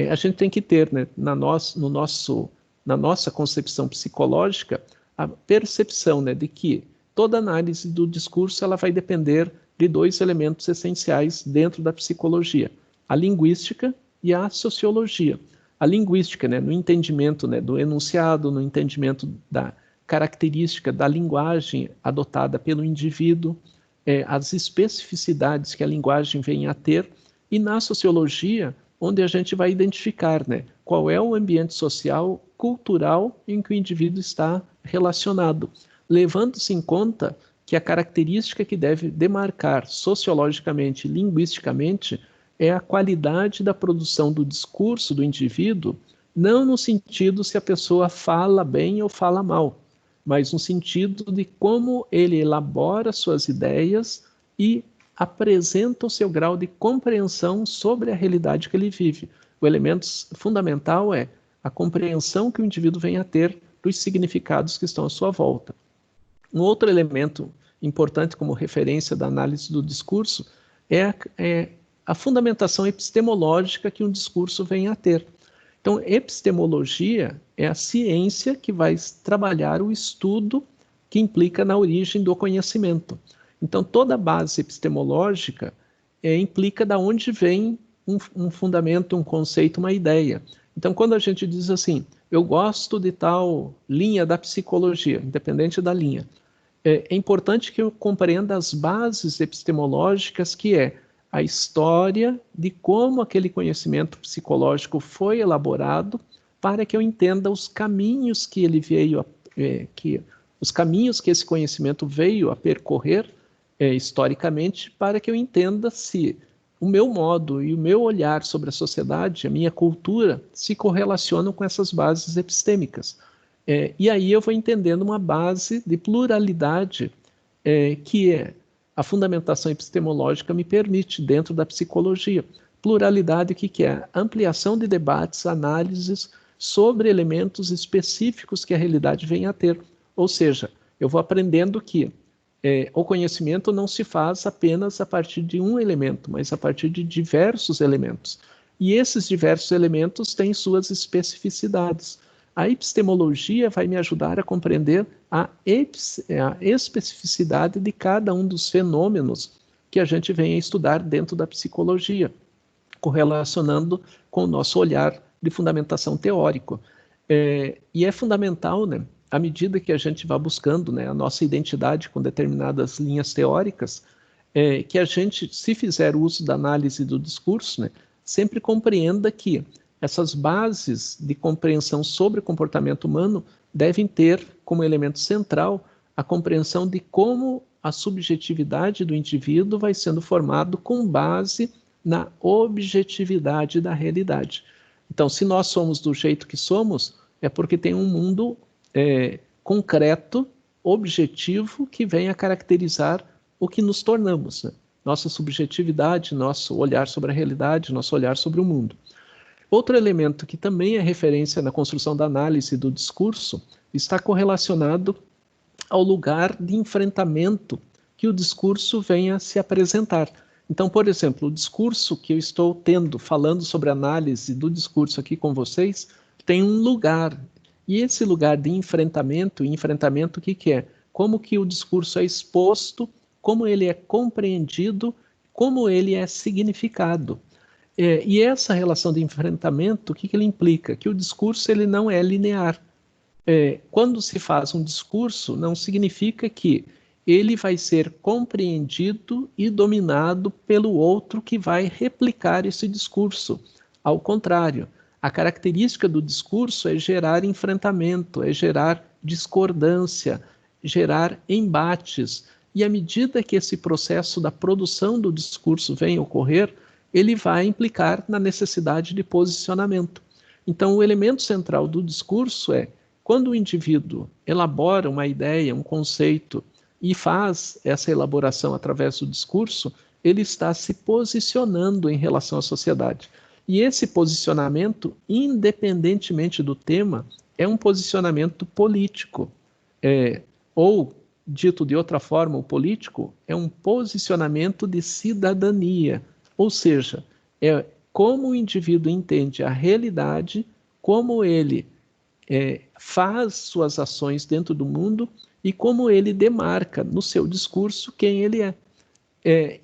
a gente tem que ter, né, na nossa concepção psicológica, a percepção, né, de que toda análise do discurso ela vai depender de dois elementos essenciais dentro da psicologia: a linguística e a sociologia. A linguística, né, no entendimento, né, do enunciado, no entendimento da característica da linguagem adotada pelo indivíduo, as especificidades que a linguagem vem a ter, e na sociologia, onde a gente vai identificar, né, qual é o ambiente social, cultural em que o indivíduo está relacionado, levando-se em conta que a característica que deve demarcar sociologicamente, linguisticamente, é a qualidade da produção do discurso do indivíduo, não no sentido se a pessoa fala bem ou fala mal, mas no sentido de como ele elabora suas ideias e apresenta o seu grau de compreensão sobre a realidade que ele vive. O elemento fundamental é a compreensão que o indivíduo vem a ter dos significados que estão à sua volta. Um outro elemento importante como referência da análise do discurso é a fundamentação epistemológica que um discurso vem a ter. Então, epistemologia é a ciência que vai trabalhar o estudo que implica na origem do conhecimento. Então, toda a base epistemológica implica de onde vem um fundamento, um conceito, uma ideia. Então, quando a gente diz assim, eu gosto de tal linha da psicologia, independente da linha, é importante que eu compreenda as bases epistemológicas, que é a história de como aquele conhecimento psicológico foi elaborado, para que eu entenda os caminhos que ele veio, os caminhos que esse conhecimento veio a percorrer historicamente, para que eu entenda se o meu modo e o meu olhar sobre a sociedade, a minha cultura, se correlacionam com essas bases epistêmicas. E aí eu vou entendendo uma base de pluralidade que a fundamentação epistemológica me permite dentro da psicologia. Pluralidade, o que é? Ampliação de debates, análises sobre elementos específicos que a realidade vem a ter. Ou seja, eu vou aprendendo que o conhecimento não se faz apenas a partir de um elemento, mas a partir de diversos elementos. E esses diversos elementos têm suas especificidades. A epistemologia vai me ajudar a compreender a especificidade de cada um dos fenômenos que a gente vem a estudar dentro da psicologia, correlacionando com o nosso olhar de fundamentação teórico. E é fundamental, né, à medida que a gente vai buscando, né, a nossa identidade com determinadas linhas teóricas, que a gente, se fizer uso da análise do discurso, né, sempre compreenda que essas bases de compreensão sobre o comportamento humano devem ter como elemento central a compreensão de como a subjetividade do indivíduo vai sendo formado com base na objetividade da realidade. Então, se nós somos do jeito que somos, é porque tem um mundo concreto, objetivo, que vem a caracterizar o que nos tornamos, né? Nossa subjetividade, nosso olhar sobre a realidade, nosso olhar sobre o mundo. Outro elemento que também é referência na construção da análise do discurso está correlacionado ao lugar de enfrentamento que o discurso venha a se apresentar. Então, por exemplo, o discurso que eu estou tendo, falando sobre a análise do discurso aqui com vocês, tem um lugar. E esse lugar de enfrentamento, o que é? Como que o discurso é exposto, como ele é compreendido, como ele é significado. E essa relação de enfrentamento, o que ele implica? Que o discurso ele não é linear. Quando se faz um discurso, não significa que ele vai ser compreendido e dominado pelo outro que vai replicar esse discurso. Ao contrário, a característica do discurso é gerar enfrentamento, é gerar discordância, gerar embates. E à medida que esse processo da produção do discurso vem ocorrer, ele vai implicar na necessidade de posicionamento. Então, o elemento central do discurso é, quando o indivíduo elabora uma ideia, um conceito, e faz essa elaboração através do discurso, ele está se posicionando em relação à sociedade. E esse posicionamento, independentemente do tema, é um posicionamento político. Ou, dito de outra forma, o político é um posicionamento de cidadania. Ou seja, é como o indivíduo entende a realidade, como ele faz suas ações dentro do mundo e como ele demarca no seu discurso quem ele é.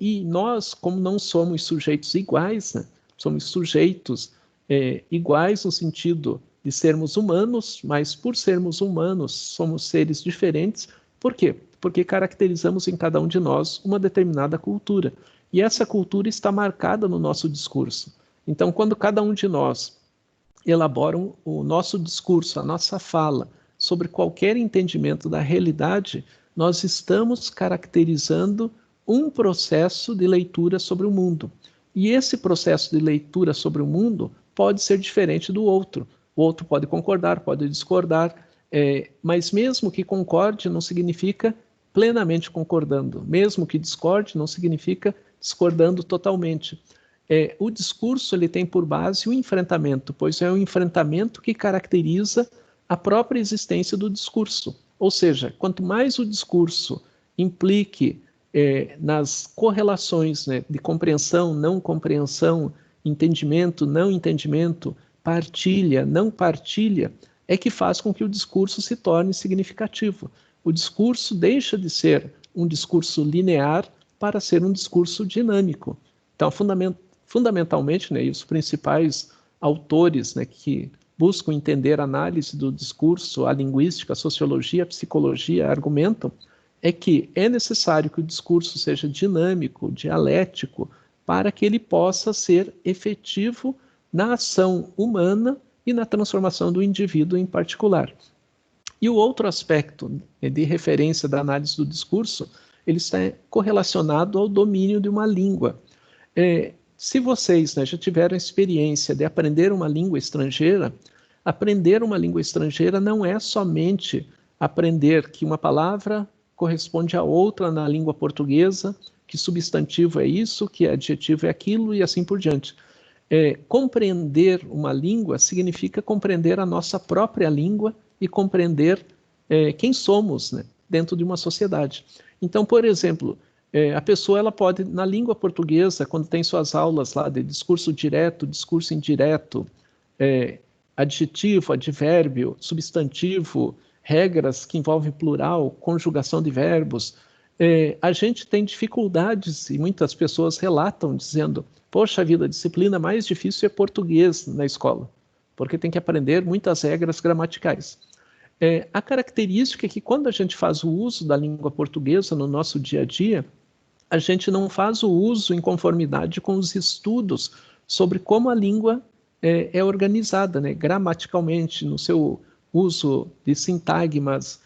E nós, como não somos sujeitos iguais, né, somos sujeitos iguais no sentido de sermos humanos, mas por sermos humanos, somos seres diferentes. Por quê? Porque caracterizamos em cada um de nós uma determinada cultura. E essa cultura está marcada no nosso discurso. Então, quando cada um de nós elabora o nosso discurso, a nossa fala, sobre qualquer entendimento da realidade, nós estamos caracterizando um processo de leitura sobre o mundo. E esse processo de leitura sobre o mundo pode ser diferente do outro. O outro pode concordar, pode discordar, mas mesmo que concorde, não significa plenamente concordando. Mesmo que discorde, não significa discordando totalmente. O discurso ele tem por base o enfrentamento, pois é o enfrentamento que caracteriza a própria existência do discurso. Ou seja, quanto mais o discurso implique nas correlações, né, de compreensão, não compreensão, entendimento, não entendimento, partilha, não partilha, é que faz com que o discurso se torne significativo. O discurso deixa de ser um discurso linear para ser um discurso dinâmico. Então, fundamentalmente, né, e os principais autores, né, que buscam entender a análise do discurso, a linguística, a sociologia, a psicologia, argumentam, é que é necessário que o discurso seja dinâmico, dialético, para que ele possa ser efetivo na ação humana e na transformação do indivíduo em particular. E o outro aspecto de referência da análise do discurso, ele está correlacionado ao domínio de uma língua. Se vocês, né, já tiveram experiência de aprender uma língua estrangeira, aprender uma língua estrangeira não é somente aprender que uma palavra corresponde a outra na língua portuguesa, que substantivo é isso, que adjetivo é aquilo e assim por diante. Compreender uma língua significa compreender a nossa própria língua e compreender quem somos, né, dentro de uma sociedade. Então, por exemplo, a pessoa ela pode, na língua portuguesa, quando tem suas aulas lá de discurso direto, discurso indireto, adjetivo, advérbio, substantivo, regras que envolvem plural, conjugação de verbos, a gente tem dificuldades e muitas pessoas relatam dizendo: poxa vida, a disciplina mais difícil é português na escola, porque tem que aprender muitas regras gramaticais. A característica é que quando a gente faz o uso da língua portuguesa no nosso dia a dia, a gente não faz o uso em conformidade com os estudos sobre como a língua é organizada, né, gramaticalmente, no seu uso de sintagmas,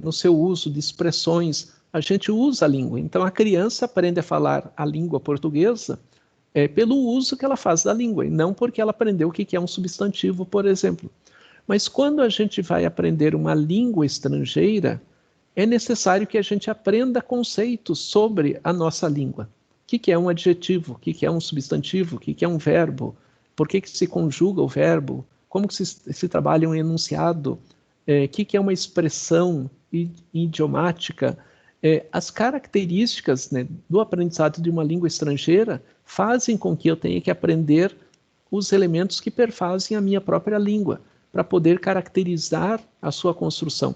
no seu uso de expressões. A gente usa a língua. Então, a criança aprende a falar a língua portuguesa pelo uso que ela faz da língua, e não porque ela aprendeu o que é um substantivo, por exemplo. Mas quando a gente vai aprender uma língua estrangeira, é necessário que a gente aprenda conceitos sobre a nossa língua. O que é um adjetivo? O que é um substantivo? O que é um verbo? Por que se conjuga o verbo? Como que se trabalha um enunciado? O que é uma expressão idiomática? As características, né, do aprendizado de uma língua estrangeira fazem com que eu tenha que aprender os elementos que perfazem a minha própria língua, para poder caracterizar a sua construção.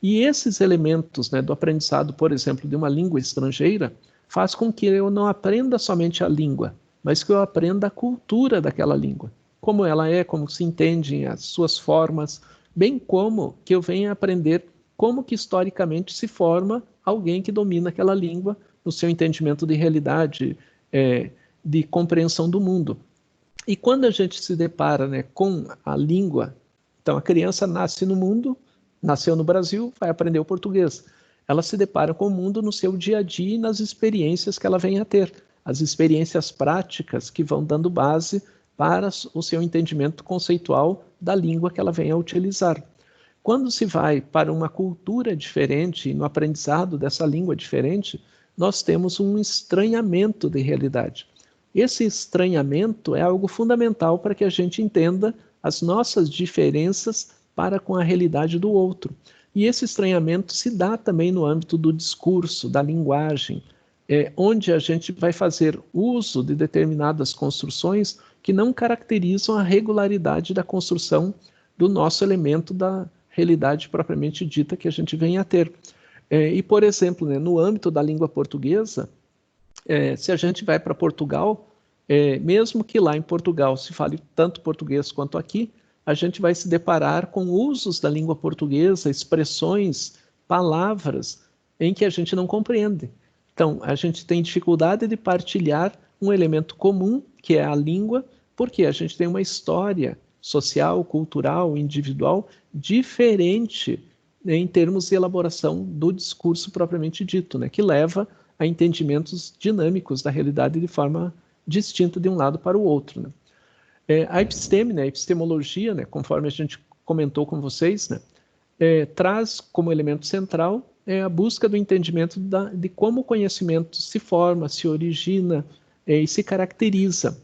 E esses elementos, né, do aprendizado, por exemplo, de uma língua estrangeira, faz com que eu não aprenda somente a língua, mas que eu aprenda a cultura daquela língua, como ela é, como se entendem as suas formas, bem como que eu venha aprender como que historicamente se forma alguém que domina aquela língua no seu entendimento de realidade, de compreensão do mundo. E quando a gente se depara, né, com a língua, então a criança nasce no mundo, nasceu no Brasil, vai aprender o português. Ela se depara com o mundo no seu dia a dia e nas experiências que ela vem a ter, as experiências práticas que vão dando base para o seu entendimento conceitual da língua que ela vem a utilizar. Quando se vai para uma cultura diferente, no aprendizado dessa língua diferente, nós temos um estranhamento de realidade. Esse estranhamento é algo fundamental para que a gente entenda as nossas diferenças para com a realidade do outro. E esse estranhamento se dá também no âmbito do discurso, da linguagem, onde a gente vai fazer uso de determinadas construções que não caracterizam a regularidade da construção do nosso elemento da realidade propriamente dita que a gente vem a ter. E, por exemplo, né, no âmbito da língua portuguesa, se a gente vai para Portugal, mesmo que lá em Portugal se fale tanto português quanto aqui, a gente vai se deparar com usos da língua portuguesa, expressões, palavras em que a gente não compreende. Então, a gente tem dificuldade de partilhar um elemento comum, que é a língua, Porque a gente tem uma história social, cultural, individual diferente, né, em termos de elaboração do discurso propriamente dito, né, que leva a entendimentos dinâmicos da realidade de forma distinta de um lado para o outro, né. A episteme, né, a epistemologia, né, conforme a gente comentou com vocês, né, traz como elemento central a busca do entendimento de como o conhecimento se forma, se origina e se caracteriza.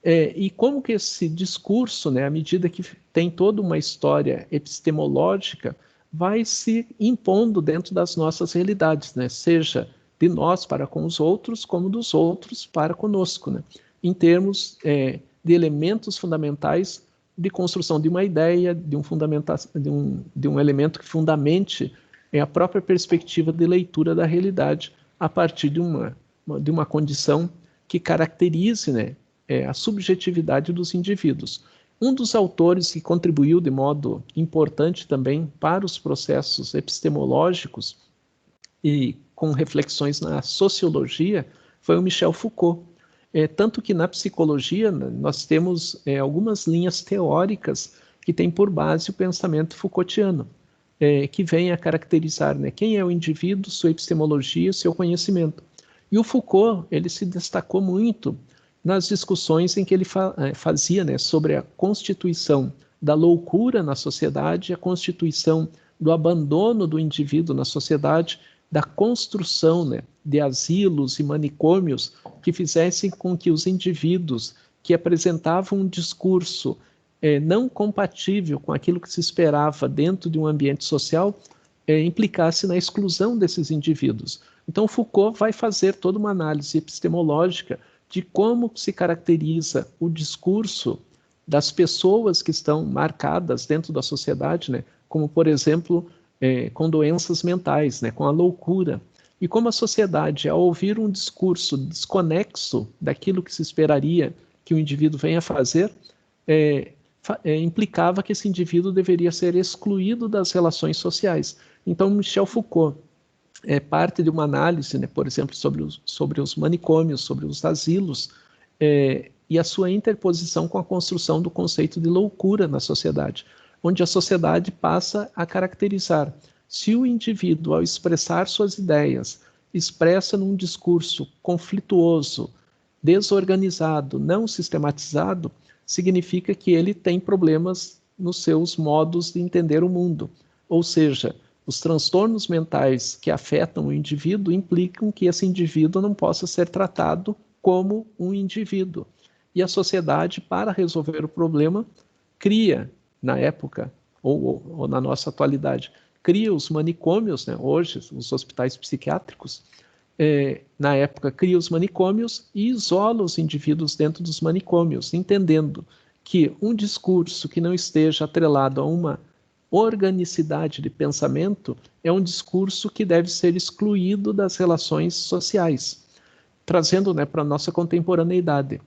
E como que esse discurso, né, à medida que tem toda uma história epistemológica, vai se impondo dentro das nossas realidades, né, seja de nós para com os outros, como dos outros para conosco, né, em termos de elementos fundamentais de construção de uma ideia, de um elemento que fundamente a própria perspectiva de leitura da realidade a partir de uma condição que caracterize, né, a subjetividade dos indivíduos. Um dos autores que contribuiu de modo importante também para os processos epistemológicos e com reflexões na sociologia foi o Michel Foucault. Tanto que na psicologia nós temos algumas linhas teóricas que têm por base o pensamento Foucaultiano, que vem a caracterizar, né, quem é o indivíduo, sua epistemologia, seu conhecimento. E o Foucault, ele se destacou muito nas discussões em que ele fazia, né, sobre a constituição da loucura na sociedade, a constituição do abandono do indivíduo na sociedade, da construção, né, de asilos e manicômios que fizessem com que os indivíduos que apresentavam um discurso não compatível com aquilo que se esperava dentro de um ambiente social, implicasse na exclusão desses indivíduos. Então Foucault vai fazer toda uma análise epistemológica de como se caracteriza o discurso das pessoas que estão marcadas dentro da sociedade, né, como, por exemplo, com doenças mentais, né, com a loucura. E como a sociedade, ao ouvir um discurso desconexo daquilo que se esperaria que o indivíduo venha fazer, implicava que esse indivíduo deveria ser excluído das relações sociais. Então, Michel Foucault parte de uma análise, né, por exemplo, sobre os manicômios, sobre os asilos, e a sua interposição com a construção do conceito de loucura na sociedade, onde a sociedade passa a caracterizar se o indivíduo, ao expressar suas ideias, expressa num discurso conflituoso, desorganizado, não sistematizado, significa que ele tem problemas nos seus modos de entender o mundo. Ou seja, os transtornos mentais que afetam o indivíduo implicam que esse indivíduo não possa ser tratado como um indivíduo. E a sociedade, para resolver o problema, cria, na época, ou na nossa atualidade, cria os manicômios, né? Hoje, os hospitais psiquiátricos, na época, cria os manicômios e isola os indivíduos dentro dos manicômios, entendendo que um discurso que não esteja atrelado a uma organicidade de pensamento é um discurso que deve ser excluído das relações sociais, trazendo, né, para a nossa contemporaneidade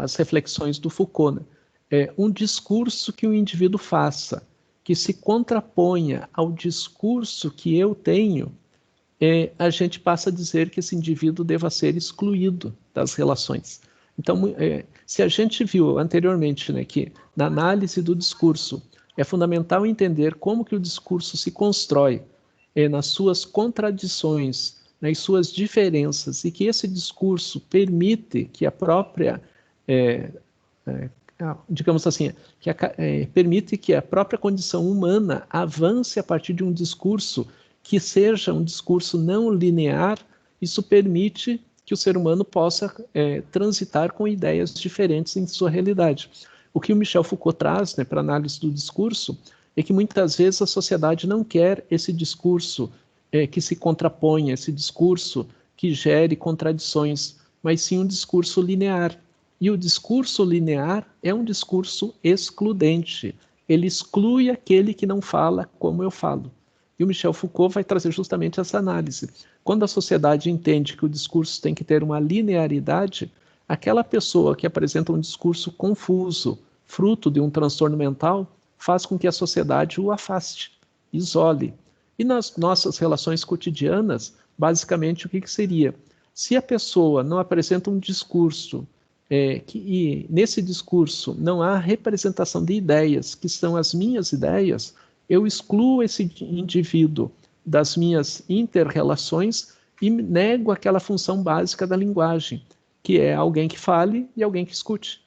as reflexões do Foucault, né? Um discurso que o indivíduo faça, que se contraponha ao discurso que eu tenho, a gente passa a dizer que esse indivíduo deva ser excluído das relações. Então, se a gente viu anteriormente, né, que na análise do discurso é fundamental entender como que o discurso se constrói nas suas contradições, nas suas diferenças, e que esse discurso permite que a própria, digamos assim, permite que a própria condição humana avance a partir de um discurso que seja um discurso não linear. Isso permite que o ser humano possa transitar com ideias diferentes em sua realidade. O que o Michel Foucault traz, né, para a análise do discurso é que muitas vezes a sociedade não quer esse discurso que se contraponha, esse discurso que gere contradições, mas sim um discurso linear. E o discurso linear é um discurso excludente. Ele exclui aquele que não fala como eu falo. E o Michel Foucault vai trazer justamente essa análise. Quando a sociedade entende que o discurso tem que ter uma linearidade, aquela pessoa que apresenta um discurso confuso, fruto de um transtorno mental, faz com que a sociedade o afaste, isole. E nas nossas relações cotidianas, basicamente, o que seria? Se a pessoa não apresenta um discurso e nesse discurso não há representação de ideias, que são as minhas ideias, eu excluo esse indivíduo das minhas inter-relações e nego aquela função básica da linguagem, que é alguém que fale e alguém que escute.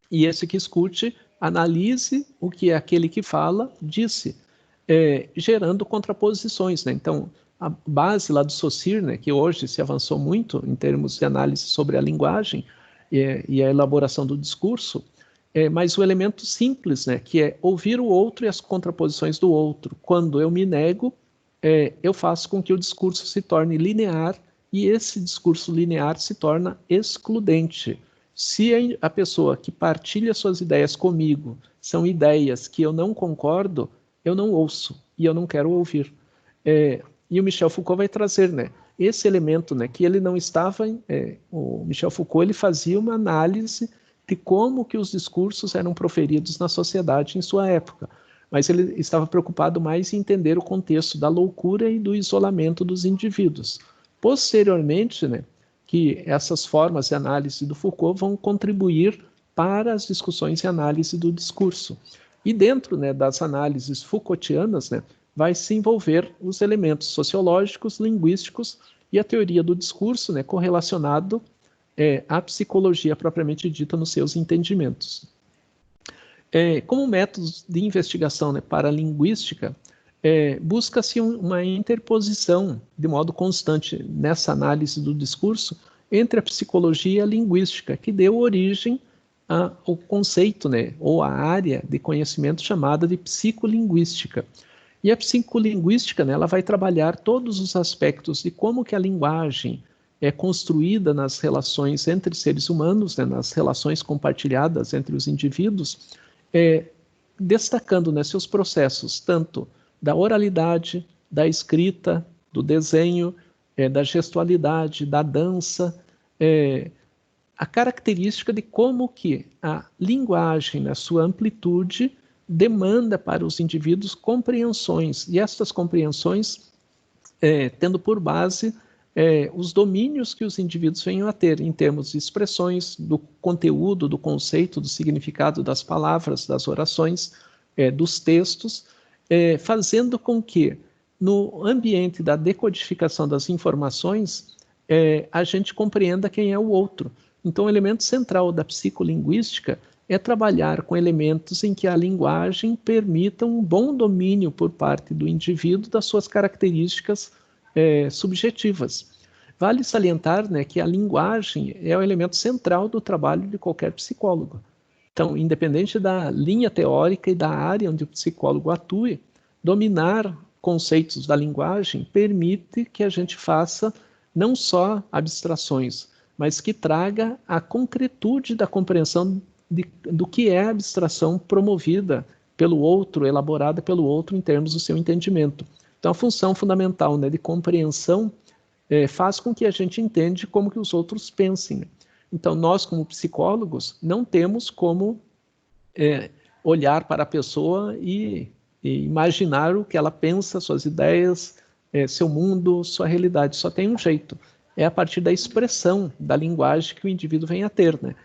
E esse que escute analise o que aquele que fala disse, gerando contraposições, né? Então, a base lá do Saussure, né, que hoje se avançou muito em termos de análise sobre a linguagem e a elaboração do discurso, mas o elemento simples, né, que é ouvir o outro e as contraposições do outro. Quando eu me nego, eu faço com que o discurso se torne linear e esse discurso linear se torna excludente. Se a pessoa que partilha suas ideias comigo são ideias que eu não concordo, eu não ouço e eu não quero ouvir. E o Michel Foucault vai trazer, né, esse elemento, né, que ele não estava... o Michel Foucault ele fazia uma análise de como que os discursos eram proferidos na sociedade em sua época, mas ele estava preocupado mais em entender o contexto da loucura e do isolamento dos indivíduos. Posteriormente, né, que essas formas de análise do Foucault vão contribuir para as discussões e análise do discurso. E dentro, né, das análises Foucaultianas, né, vai se envolver os elementos sociológicos, linguísticos e a teoria do discurso, né, correlacionado à psicologia propriamente dita nos seus entendimentos. Como métodos de investigação, né, para a linguística, busca-se uma interposição de modo constante nessa análise do discurso entre a psicologia e a linguística, que deu origem ao conceito, né, ou a área de conhecimento chamada de psicolinguística. E a psicolinguística, né, ela vai trabalhar todos os aspectos de como que a linguagem é construída nas relações entre seres humanos, né, nas relações compartilhadas entre os indivíduos, destacando, né, seus processos, tanto da oralidade, da escrita, do desenho, da gestualidade, da dança, a característica de como que a linguagem, na sua amplitude, demanda para os indivíduos compreensões, e estas compreensões tendo por base os domínios que os indivíduos venham a ter em termos de expressões, do conteúdo, do conceito, do significado das palavras, das orações, dos textos, fazendo com que, no ambiente da decodificação das informações, a gente compreenda quem é o outro. Então, o elemento central da psicolinguística é trabalhar com elementos em que a linguagem permita um bom domínio por parte do indivíduo das suas características subjetivas. Vale salientar, né, que a linguagem é o elemento central do trabalho de qualquer psicólogo. Então, independente da linha teórica e da área onde o psicólogo atue, dominar conceitos da linguagem permite que a gente faça não só abstrações, mas que traga a concretude da compreensão do que é a abstração promovida pelo outro, elaborada pelo outro em termos do seu entendimento. Então, a função fundamental, né, de compreensão faz com que a gente entenda como que os outros pensem. Então, nós, como psicólogos, não temos como olhar para a pessoa e imaginar o que ela pensa, suas ideias, seu mundo, sua realidade. Só tem um jeito. É a partir da expressão, da linguagem que o indivíduo vem a ter, né?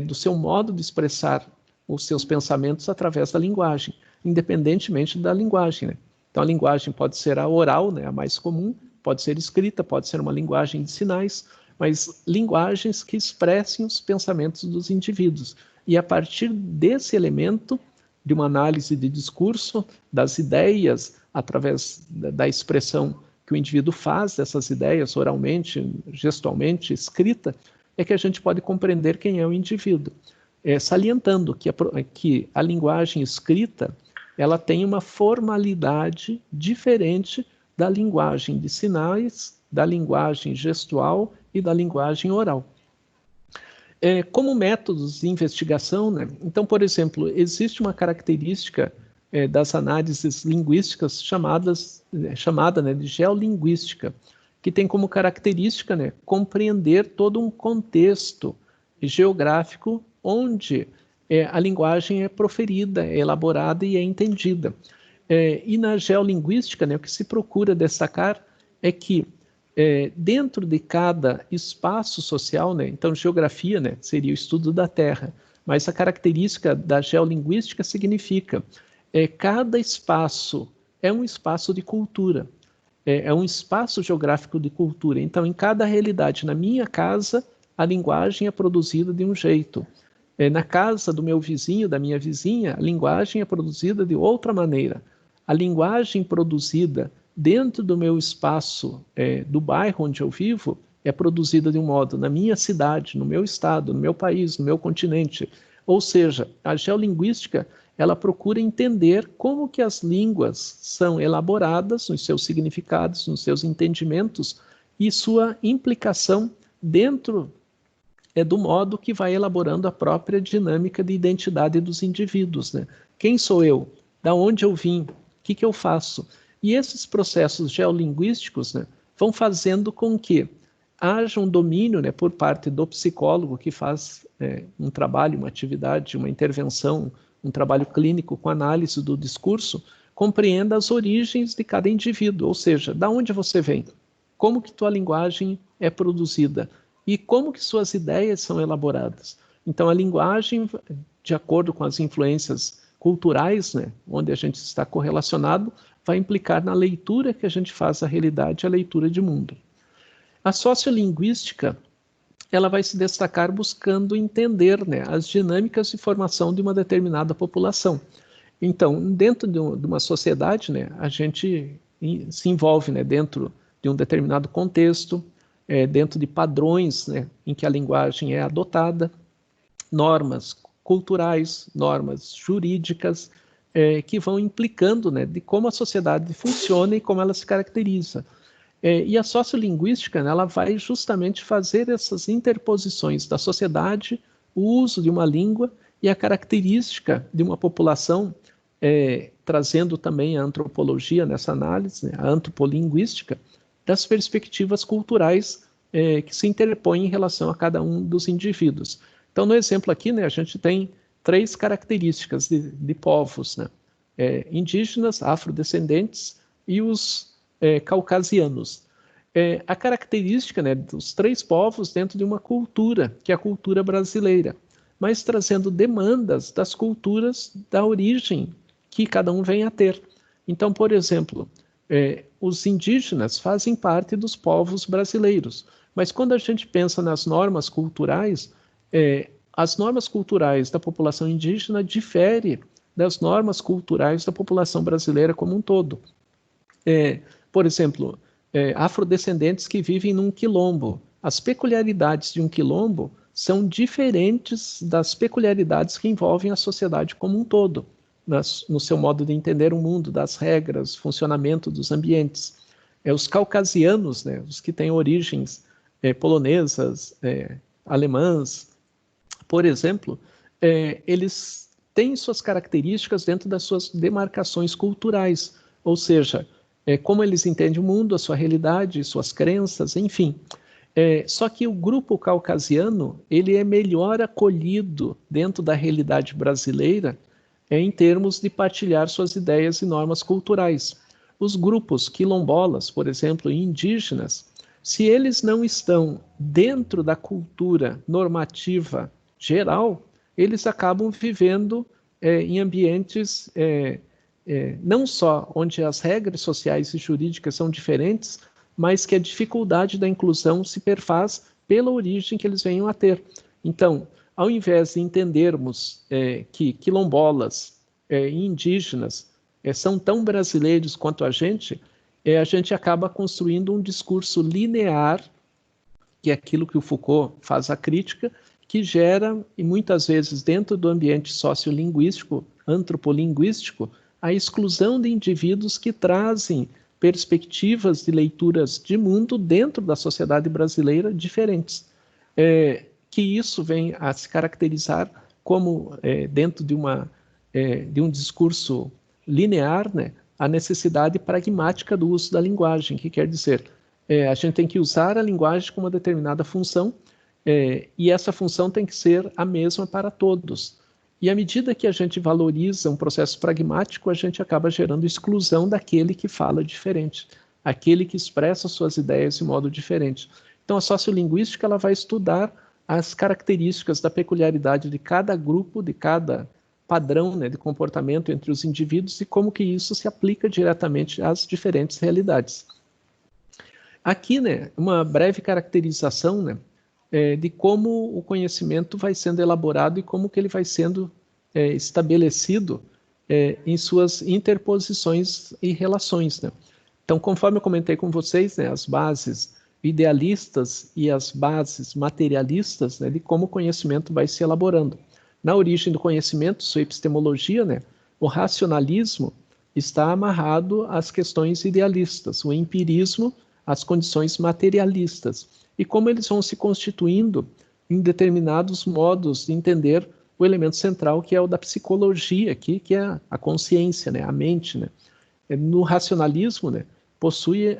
Do seu modo de expressar os seus pensamentos através da linguagem, independentemente da linguagem, né? Então, a linguagem pode ser a oral, né, a mais comum, pode ser escrita, pode ser uma linguagem de sinais, mas linguagens que expressem os pensamentos dos indivíduos. E a partir desse elemento, de uma análise de discurso, das ideias, através da expressão que o indivíduo faz dessas ideias, oralmente, gestualmente, escrita, é que a gente pode compreender quem é o indivíduo. Salientando que a linguagem escrita ela tem uma formalidade diferente da linguagem de sinais, da linguagem gestual e da linguagem oral. Como métodos de investigação, né? Então, por exemplo, existe uma característica das análises linguísticas chamada, né, de geolinguística, que tem como característica, né, compreender todo um contexto geográfico onde a linguagem é proferida, é elaborada e é entendida. E na geolinguística, né, o que se procura destacar é que dentro de cada espaço social, né? Então, geografia, né, seria o estudo da Terra, mas a característica da geolinguística significa cada espaço é um espaço de cultura, é um espaço geográfico de cultura. Então, em cada realidade, na minha casa, a linguagem é produzida de um jeito. Na casa do meu vizinho, da minha vizinha, a linguagem é produzida de outra maneira. A linguagem produzida dentro do meu espaço, do bairro onde eu vivo, é produzida de um modo na minha cidade, no meu estado, no meu país, no meu continente. Ou seja, a geolinguística, ela procura entender como que as línguas são elaboradas nos seus significados, nos seus entendimentos e sua implicação dentro do modo que vai elaborando a própria dinâmica de identidade dos indivíduos, né? Quem sou eu? Da onde eu vim? O que eu faço? E esses processos geolinguísticos, né, vão fazendo com que haja um domínio, né, por parte do psicólogo que faz um trabalho, uma atividade, uma intervenção, um trabalho clínico com análise do discurso, compreenda as origens de cada indivíduo, ou seja, da onde você vem, como que tua linguagem é produzida e como que suas ideias são elaboradas. Então, a linguagem, de acordo com as influências culturais, né, onde a gente está correlacionado, vai implicar na leitura que a gente faz da realidade, a leitura de mundo. A sociolinguística, ela vai se destacar buscando entender, né, as dinâmicas de formação de uma determinada população. Então, dentro de uma sociedade, né, a gente se envolve, né, dentro de um determinado contexto, dentro de padrões, né, em que a linguagem é adotada, normas culturais, normas jurídicas, que vão implicando, né, de como a sociedade funciona e como ela se caracteriza. E a sociolinguística, né, ela vai justamente fazer essas interposições da sociedade, o uso de uma língua e a característica de uma população, trazendo também a antropologia nessa análise, né, a antropolinguística, das perspectivas culturais que se interpõem em relação a cada um dos indivíduos. Então, no exemplo aqui, né, a gente tem 3 características de povos, né? Indígenas, afrodescendentes e os caucasianos. A característica, né, dos 3 povos dentro de uma cultura, que é a cultura brasileira, mas trazendo demandas das culturas da origem que cada um vem a ter. Então, por exemplo, os indígenas fazem parte dos povos brasileiros, mas quando a gente pensa nas normas culturais, as normas culturais da população indígena diferem das normas culturais da população brasileira como um todo. Por exemplo, afrodescendentes que vivem num quilombo. As peculiaridades de um quilombo são diferentes das peculiaridades que envolvem a sociedade como um todo, no seu modo de entender o mundo, das regras, funcionamento dos ambientes. Os caucasianos, né, os que têm origens polonesas, alemãs, por exemplo, eles têm suas características dentro das suas demarcações culturais, ou seja, como eles entendem o mundo, a sua realidade, suas crenças, enfim. Só que o grupo caucasiano, ele é melhor acolhido dentro da realidade brasileira em termos de partilhar suas ideias e normas culturais. Os grupos quilombolas, por exemplo, e indígenas, se eles não estão dentro da cultura normativa geral, eles acabam vivendo em ambientes não só onde as regras sociais e jurídicas são diferentes, mas que a dificuldade da inclusão se perfaz pela origem que eles venham a ter. Então, ao invés de entendermos que quilombolas e indígenas são tão brasileiros quanto a gente acaba construindo um discurso linear, que é aquilo que o Foucault faz a crítica, que gera, e muitas vezes dentro do ambiente sociolinguístico, antropolinguístico, a exclusão de indivíduos que trazem perspectivas de leituras de mundo dentro da sociedade brasileira diferentes. Que isso vem a se caracterizar como, dentro de um discurso linear, né, a necessidade pragmática do uso da linguagem, que quer dizer, a gente tem que usar a linguagem com uma determinada função, e essa função tem que ser a mesma para todos. E à medida que a gente valoriza um processo pragmático, a gente acaba gerando exclusão daquele que fala diferente. aquele que expressa suas ideias de modo diferente. Então, a sociolinguística ela vai estudar as características da peculiaridade de cada grupo, de cada padrão, né, de comportamento entre os indivíduos e como que isso se aplica diretamente às diferentes realidades. Aqui, né, uma breve caracterização, né, de como o conhecimento vai sendo elaborado e como que ele vai sendo estabelecido em suas interposições e relações, né? Então, conforme eu comentei com vocês, né, as bases idealistas e as bases materialistas, né, de como o conhecimento vai se elaborando. Na origem do conhecimento, sua epistemologia, né, o racionalismo está amarrado às questões idealistas, o empirismo às condições materialistas, e como eles vão se constituindo em determinados modos de entender o elemento central, que é o da psicologia aqui, que é a consciência, né, a mente, né. No racionalismo, né, possui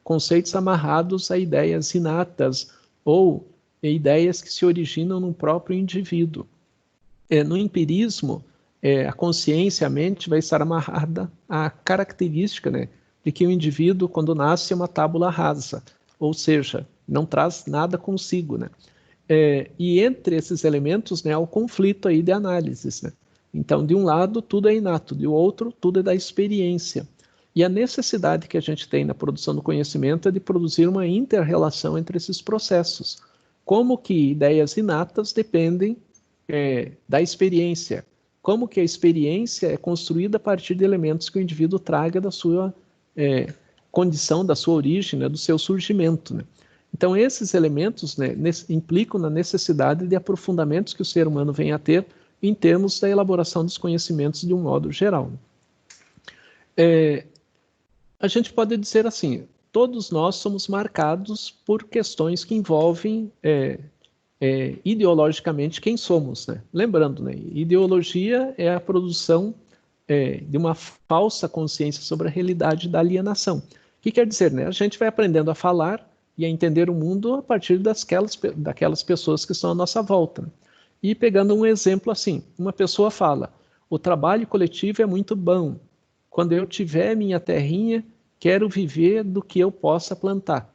conceitos amarrados a ideias inatas ou ideias que se originam no próprio indivíduo. No empirismo, a consciência, a mente, vai estar amarrada à característica, né, de que o indivíduo, quando nasce, é uma tábula rasa, ou seja, não traz nada consigo, né? E entre esses elementos, né, há o conflito aí de análises, né? Então, de um lado, tudo é inato, de outro, tudo é da experiência. E a necessidade que a gente tem na produção do conhecimento é de produzir uma inter-relação entre esses processos. Como que ideias inatas dependem da experiência. Como que a experiência é construída a partir de elementos que o indivíduo traga da sua condição, da sua origem, né, do seu surgimento, né? Então, esses elementos, né, implicam na necessidade de aprofundamentos que o ser humano vem a ter em termos da elaboração dos conhecimentos de um modo geral. A gente pode dizer assim, todos nós somos marcados por questões que envolvem ideologicamente quem somos, né? Lembrando, né, ideologia é a produção de uma falsa consciência sobre a realidade da alienação. O que quer dizer, né? A gente vai aprendendo a falar e a entender o mundo a partir daquelas pessoas que estão à nossa volta. E pegando um exemplo assim, uma pessoa fala, o trabalho coletivo é muito bom, quando eu tiver minha terrinha, quero viver do que eu possa plantar.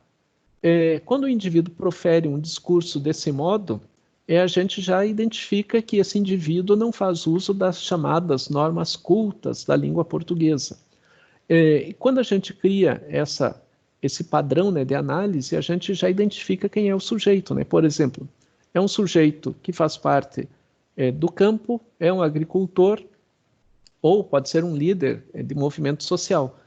Quando o indivíduo profere um discurso desse modo, a gente já identifica que esse indivíduo não faz uso das chamadas normas cultas da língua portuguesa. E quando a gente cria esse padrão, né, de análise, a gente já identifica quem é o sujeito, né? Por exemplo, é um sujeito que faz parte do campo, é um agricultor, ou pode ser um líder de movimento social.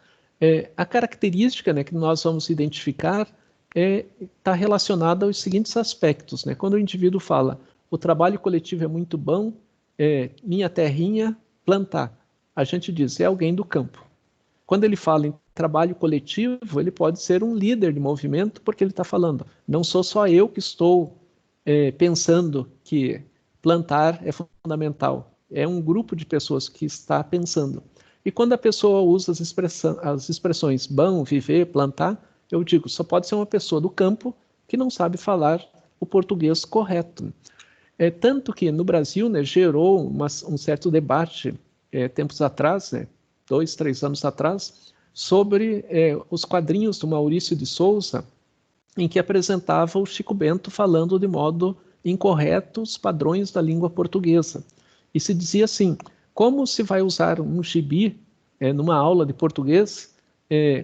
A característica, né, que nós vamos identificar está relacionada aos seguintes aspectos, né? Quando o indivíduo fala, o trabalho coletivo é muito bom, minha terrinha, plantar, a gente diz, é alguém do campo. Quando ele fala em trabalho coletivo, ele pode ser um líder de movimento, porque ele está falando, não sou só eu que estou pensando que plantar é fundamental, é um grupo de pessoas que está pensando. E quando a pessoa usa as expressões bom, viver, plantar, eu digo, só pode ser uma pessoa do campo que não sabe falar o português correto. Tanto que no Brasil, né, gerou um certo debate tempos atrás, né, 2, 3 anos atrás, sobre os quadrinhos do Maurício de Souza, em que apresentava o Chico Bento falando de modo incorreto os padrões da língua portuguesa. E se dizia assim, como se vai usar um gibi numa aula de português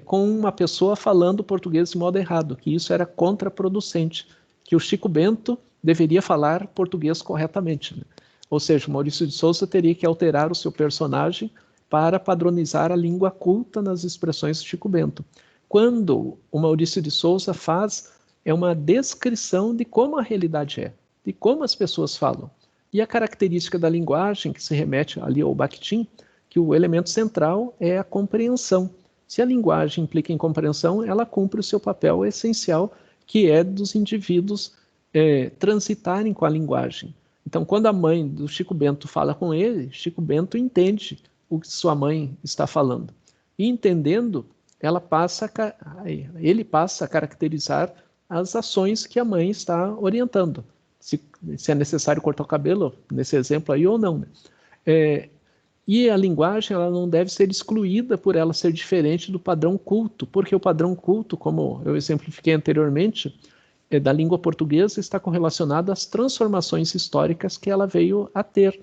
com uma pessoa falando português de modo errado, que isso era contraproducente, que o Chico Bento deveria falar português corretamente, né? Ou seja, o Maurício de Souza teria que alterar o seu personagem para padronizar a língua culta nas expressões do Chico Bento. Quando o Maurício de Souza faz uma descrição de como a realidade é, de como as pessoas falam. E a característica da linguagem, que se remete ali ao Bakhtin, que o elemento central é a compreensão. Se a linguagem implica em compreensão, ela cumpre o seu papel essencial, que é dos indivíduos transitarem com a linguagem. Então, quando a mãe do Chico Bento fala com ele, Chico Bento entende o que sua mãe está falando. E entendendo, ele passa a caracterizar as ações que a mãe está orientando. Se é necessário cortar o cabelo, nesse exemplo aí, ou não, né? E a linguagem ela não deve ser excluída por ela ser diferente do padrão culto, porque o padrão culto, como eu exemplifiquei anteriormente, da língua portuguesa está correlacionado às transformações históricas que ela veio a ter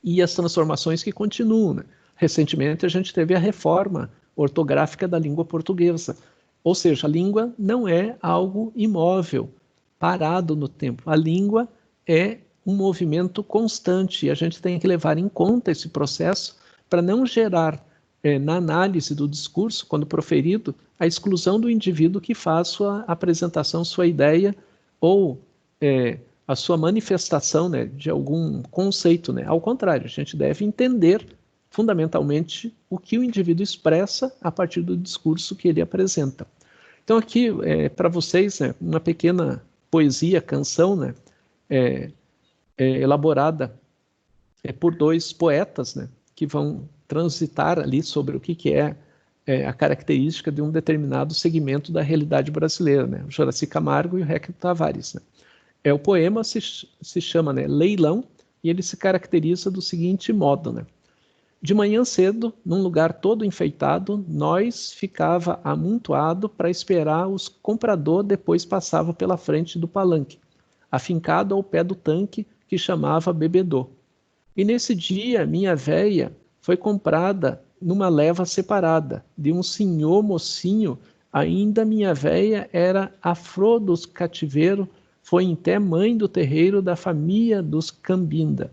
e as transformações que continuam, né? Recentemente a gente teve a reforma ortográfica da língua portuguesa, ou seja, a língua não é algo imóvel, parado no tempo. A língua é um movimento constante e a gente tem que levar em conta esse processo para não gerar, na análise do discurso, quando proferido, a exclusão do indivíduo que faz sua apresentação, sua ideia ou a sua manifestação, né, de algum conceito, né? Ao contrário, a gente deve entender fundamentalmente o que o indivíduo expressa a partir do discurso que ele apresenta. Então aqui, para vocês, né, uma pequena poesia, canção, né, elaborada por dois poetas, né, que vão transitar ali sobre o que é a característica de um determinado segmento da realidade brasileira, né, o Juraci Camargo e o Réquio Tavares, né. O poema se chama, né, Leilão, e ele se caracteriza do seguinte modo, né? De manhã cedo, num lugar todo enfeitado, nós ficava amontoado para esperar os comprador, depois passava pela frente do palanque, afincado ao pé do tanque que chamava bebedor. E nesse dia, minha véia foi comprada numa leva separada, de um senhor mocinho, ainda minha véia era afro dos cativeiro, foi até mãe do terreiro da família dos Cambinda.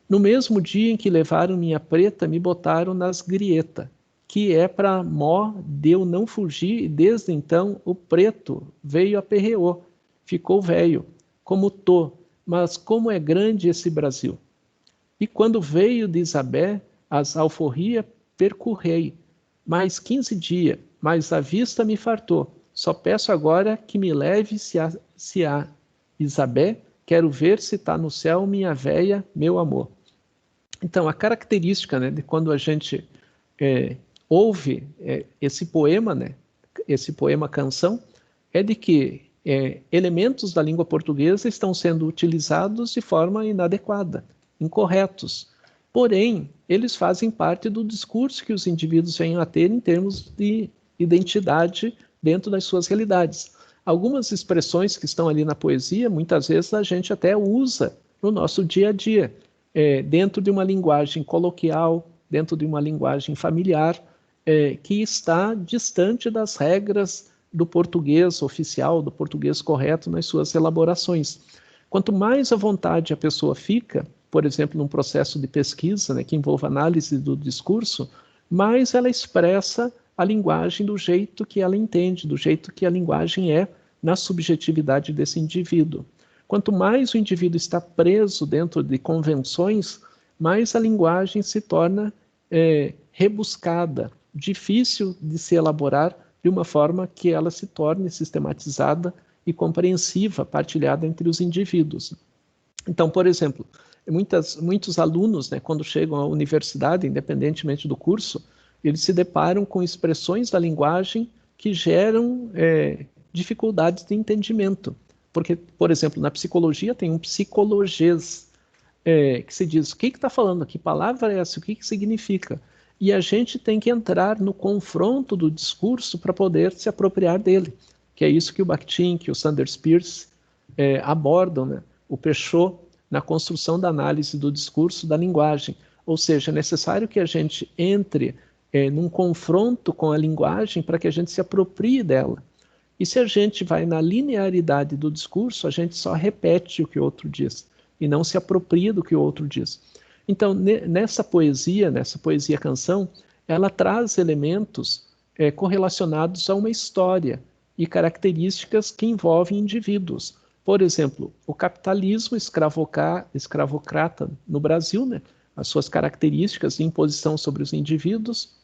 No mesmo dia em que levaram minha preta, me botaram nas grieta, que é para mó de eu não fugir, e desde então o preto veio aperreou, ficou velho, como tô, mas como é grande esse Brasil. E quando veio de Isabé, as alforria percorrei, mais 15 dias, mas a vista me fartou. Só peço agora que me leve se a Isabé, quero ver se está no céu minha véia, meu amor. Então, a característica, né, de quando a gente ouve esse poema, né, esse poema-canção, é de que elementos da língua portuguesa estão sendo utilizados de forma inadequada, incorretos. Porém, eles fazem parte do discurso que os indivíduos venham a ter em termos de identidade dentro das suas realidades. Algumas expressões que estão ali na poesia, muitas vezes a gente até usa no nosso dia a dia, dentro de uma linguagem coloquial, dentro de uma linguagem familiar, que está distante das regras do português oficial, do português correto nas suas elaborações. Quanto mais à vontade a pessoa fica, por exemplo, num processo de pesquisa, né, que envolve análise do discurso, mais ela expressa a linguagem do jeito que ela entende, do jeito que a linguagem é na subjetividade desse indivíduo. Quanto mais o indivíduo está preso dentro de convenções, mais a linguagem se torna rebuscada, difícil de se elaborar de uma forma que ela se torne sistematizada e compreensiva, partilhada entre os indivíduos. Então, por exemplo, muitos alunos, né, quando chegam à universidade, independentemente do curso, eles se deparam com expressões da linguagem que geram dificuldades de entendimento. Porque, por exemplo, na psicologia tem um psicologês, que se diz, o que está falando? Que palavra é essa? O que significa? E a gente tem que entrar no confronto do discurso para poder se apropriar dele, que é isso que o Bakhtin, que o Sanders Peirce abordam, né? O Peixot, na construção da análise do discurso, da linguagem. Ou seja, é necessário que a gente entre num confronto com a linguagem para que a gente se aproprie dela. E se a gente vai na linearidade do discurso, a gente só repete o que o outro diz e não se apropria do que o outro diz. Então, nessa poesia canção, ela traz elementos correlacionados a uma história e características que envolvem indivíduos. Por exemplo, o capitalismo escravocrata no Brasil, né, as suas características de imposição sobre os indivíduos,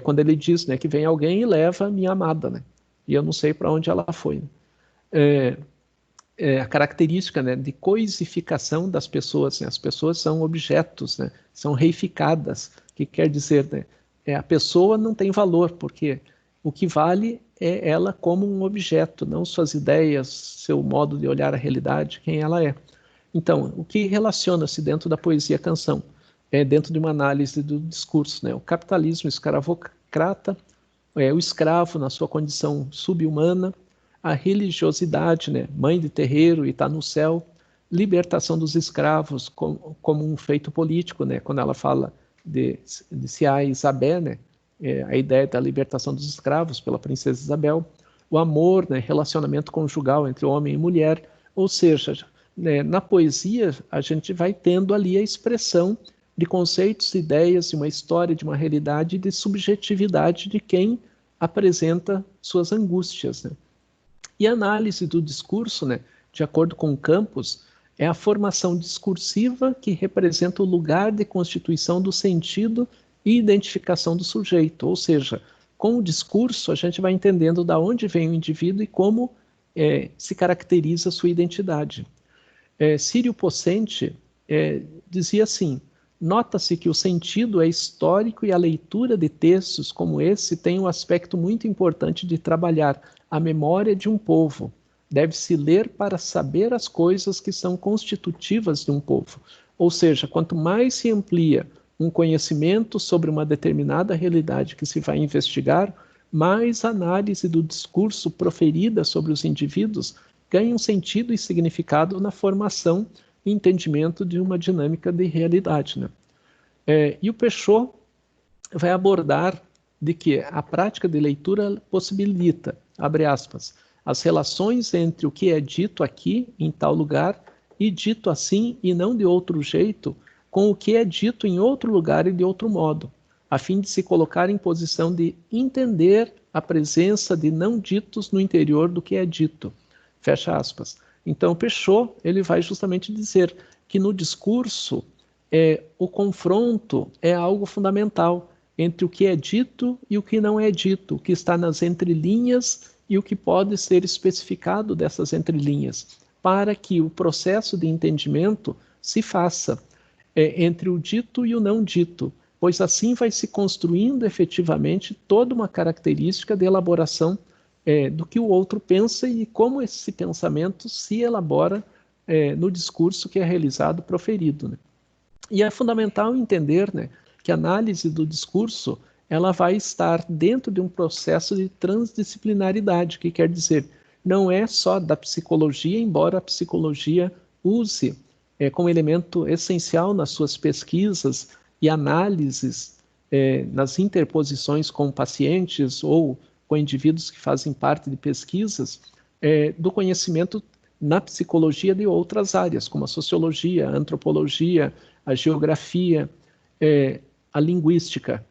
quando ele diz, né, que vem alguém e leva minha amada, né, e eu não sei para onde ela foi. Né. A característica, né, de coisificação das pessoas, né, as pessoas são objetos, né, são reificadas, que quer dizer, né, a pessoa não tem valor, porque o que vale é ela como um objeto, não suas ideias, seu modo de olhar a realidade, quem ela é. Então, o que relaciona-se dentro da poesia canção? dentro de uma análise do discurso, né? O capitalismo escravocrata, o escravo na sua condição subhumana, a religiosidade, né? Mãe de terreiro e está no céu, libertação dos escravos como um feito político, né? Quando ela fala de Cia Isabel, né? A ideia da libertação dos escravos pela princesa Isabel, o amor, né? Relacionamento conjugal entre homem e mulher, ou seja, né? Na poesia a gente vai tendo ali a expressão de conceitos, ideias, de uma história, de uma realidade, de subjetividade de quem apresenta suas angústias, né? E a análise do discurso, né, de acordo com Campos, é a formação discursiva que representa o lugar de constituição do sentido e identificação do sujeito. Ou seja, com o discurso a gente vai entendendo de onde vem o indivíduo e como se caracteriza a sua identidade. Círio Pocente dizia assim: nota-se que o sentido é histórico e a leitura de textos como esse tem um aspecto muito importante de trabalhar a memória de um povo. Deve-se ler para saber as coisas que são constitutivas de um povo. Ou seja, quanto mais se amplia um conhecimento sobre uma determinada realidade que se vai investigar, mais a análise do discurso proferida sobre os indivíduos ganha um sentido e significado na formação e entendimento de uma dinâmica de realidade, né? E o Peixot vai abordar de que a prática de leitura possibilita, abre aspas, as relações entre o que é dito aqui, em tal lugar, e dito assim e não de outro jeito, com o que é dito em outro lugar e de outro modo, a fim de se colocar em posição de entender a presença de não ditos no interior do que é dito. Fecha aspas. Então, Peixot, ele vai justamente dizer que no discurso o confronto é algo fundamental entre o que é dito e o que não é dito, o que está nas entrelinhas e o que pode ser especificado dessas entrelinhas, para que o processo de entendimento se faça entre o dito e o não dito, pois assim vai se construindo efetivamente toda uma característica de elaboração do que o outro pensa e como esse pensamento se elabora no discurso que é realizado, proferido, né? E é fundamental entender, né, que a análise do discurso ela vai estar dentro de um processo de transdisciplinaridade, que quer dizer, não é só da psicologia, embora a psicologia use como elemento essencial nas suas pesquisas e análises nas interposições com pacientes ou com indivíduos que fazem parte de pesquisas, do conhecimento na psicologia de outras áreas, como a sociologia, a antropologia, a geografia, a linguística,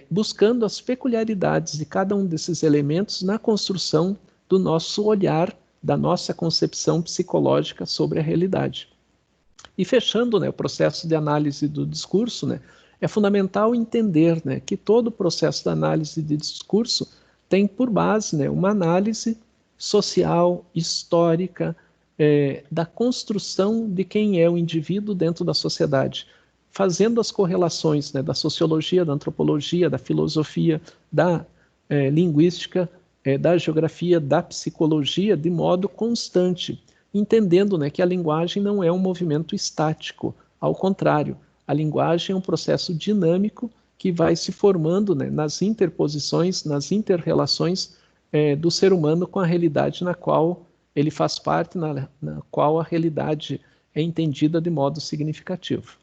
buscando as peculiaridades de cada um desses elementos na construção do nosso olhar, da nossa concepção psicológica sobre a realidade. E fechando, né, o processo de análise do discurso, né, é fundamental entender, né, que todo o processo da análise de discurso tem por base, né, uma análise social, histórica, da construção de quem é o indivíduo dentro da sociedade, fazendo as correlações, né, da sociologia, da antropologia, da filosofia, da linguística, da geografia, da psicologia, de modo constante, entendendo, né, que a linguagem não é um movimento estático, ao contrário, a linguagem é um processo dinâmico que vai se formando, né, nas interposições, nas interrelações do ser humano com a realidade na qual ele faz parte, na qual a realidade é entendida de modo significativo.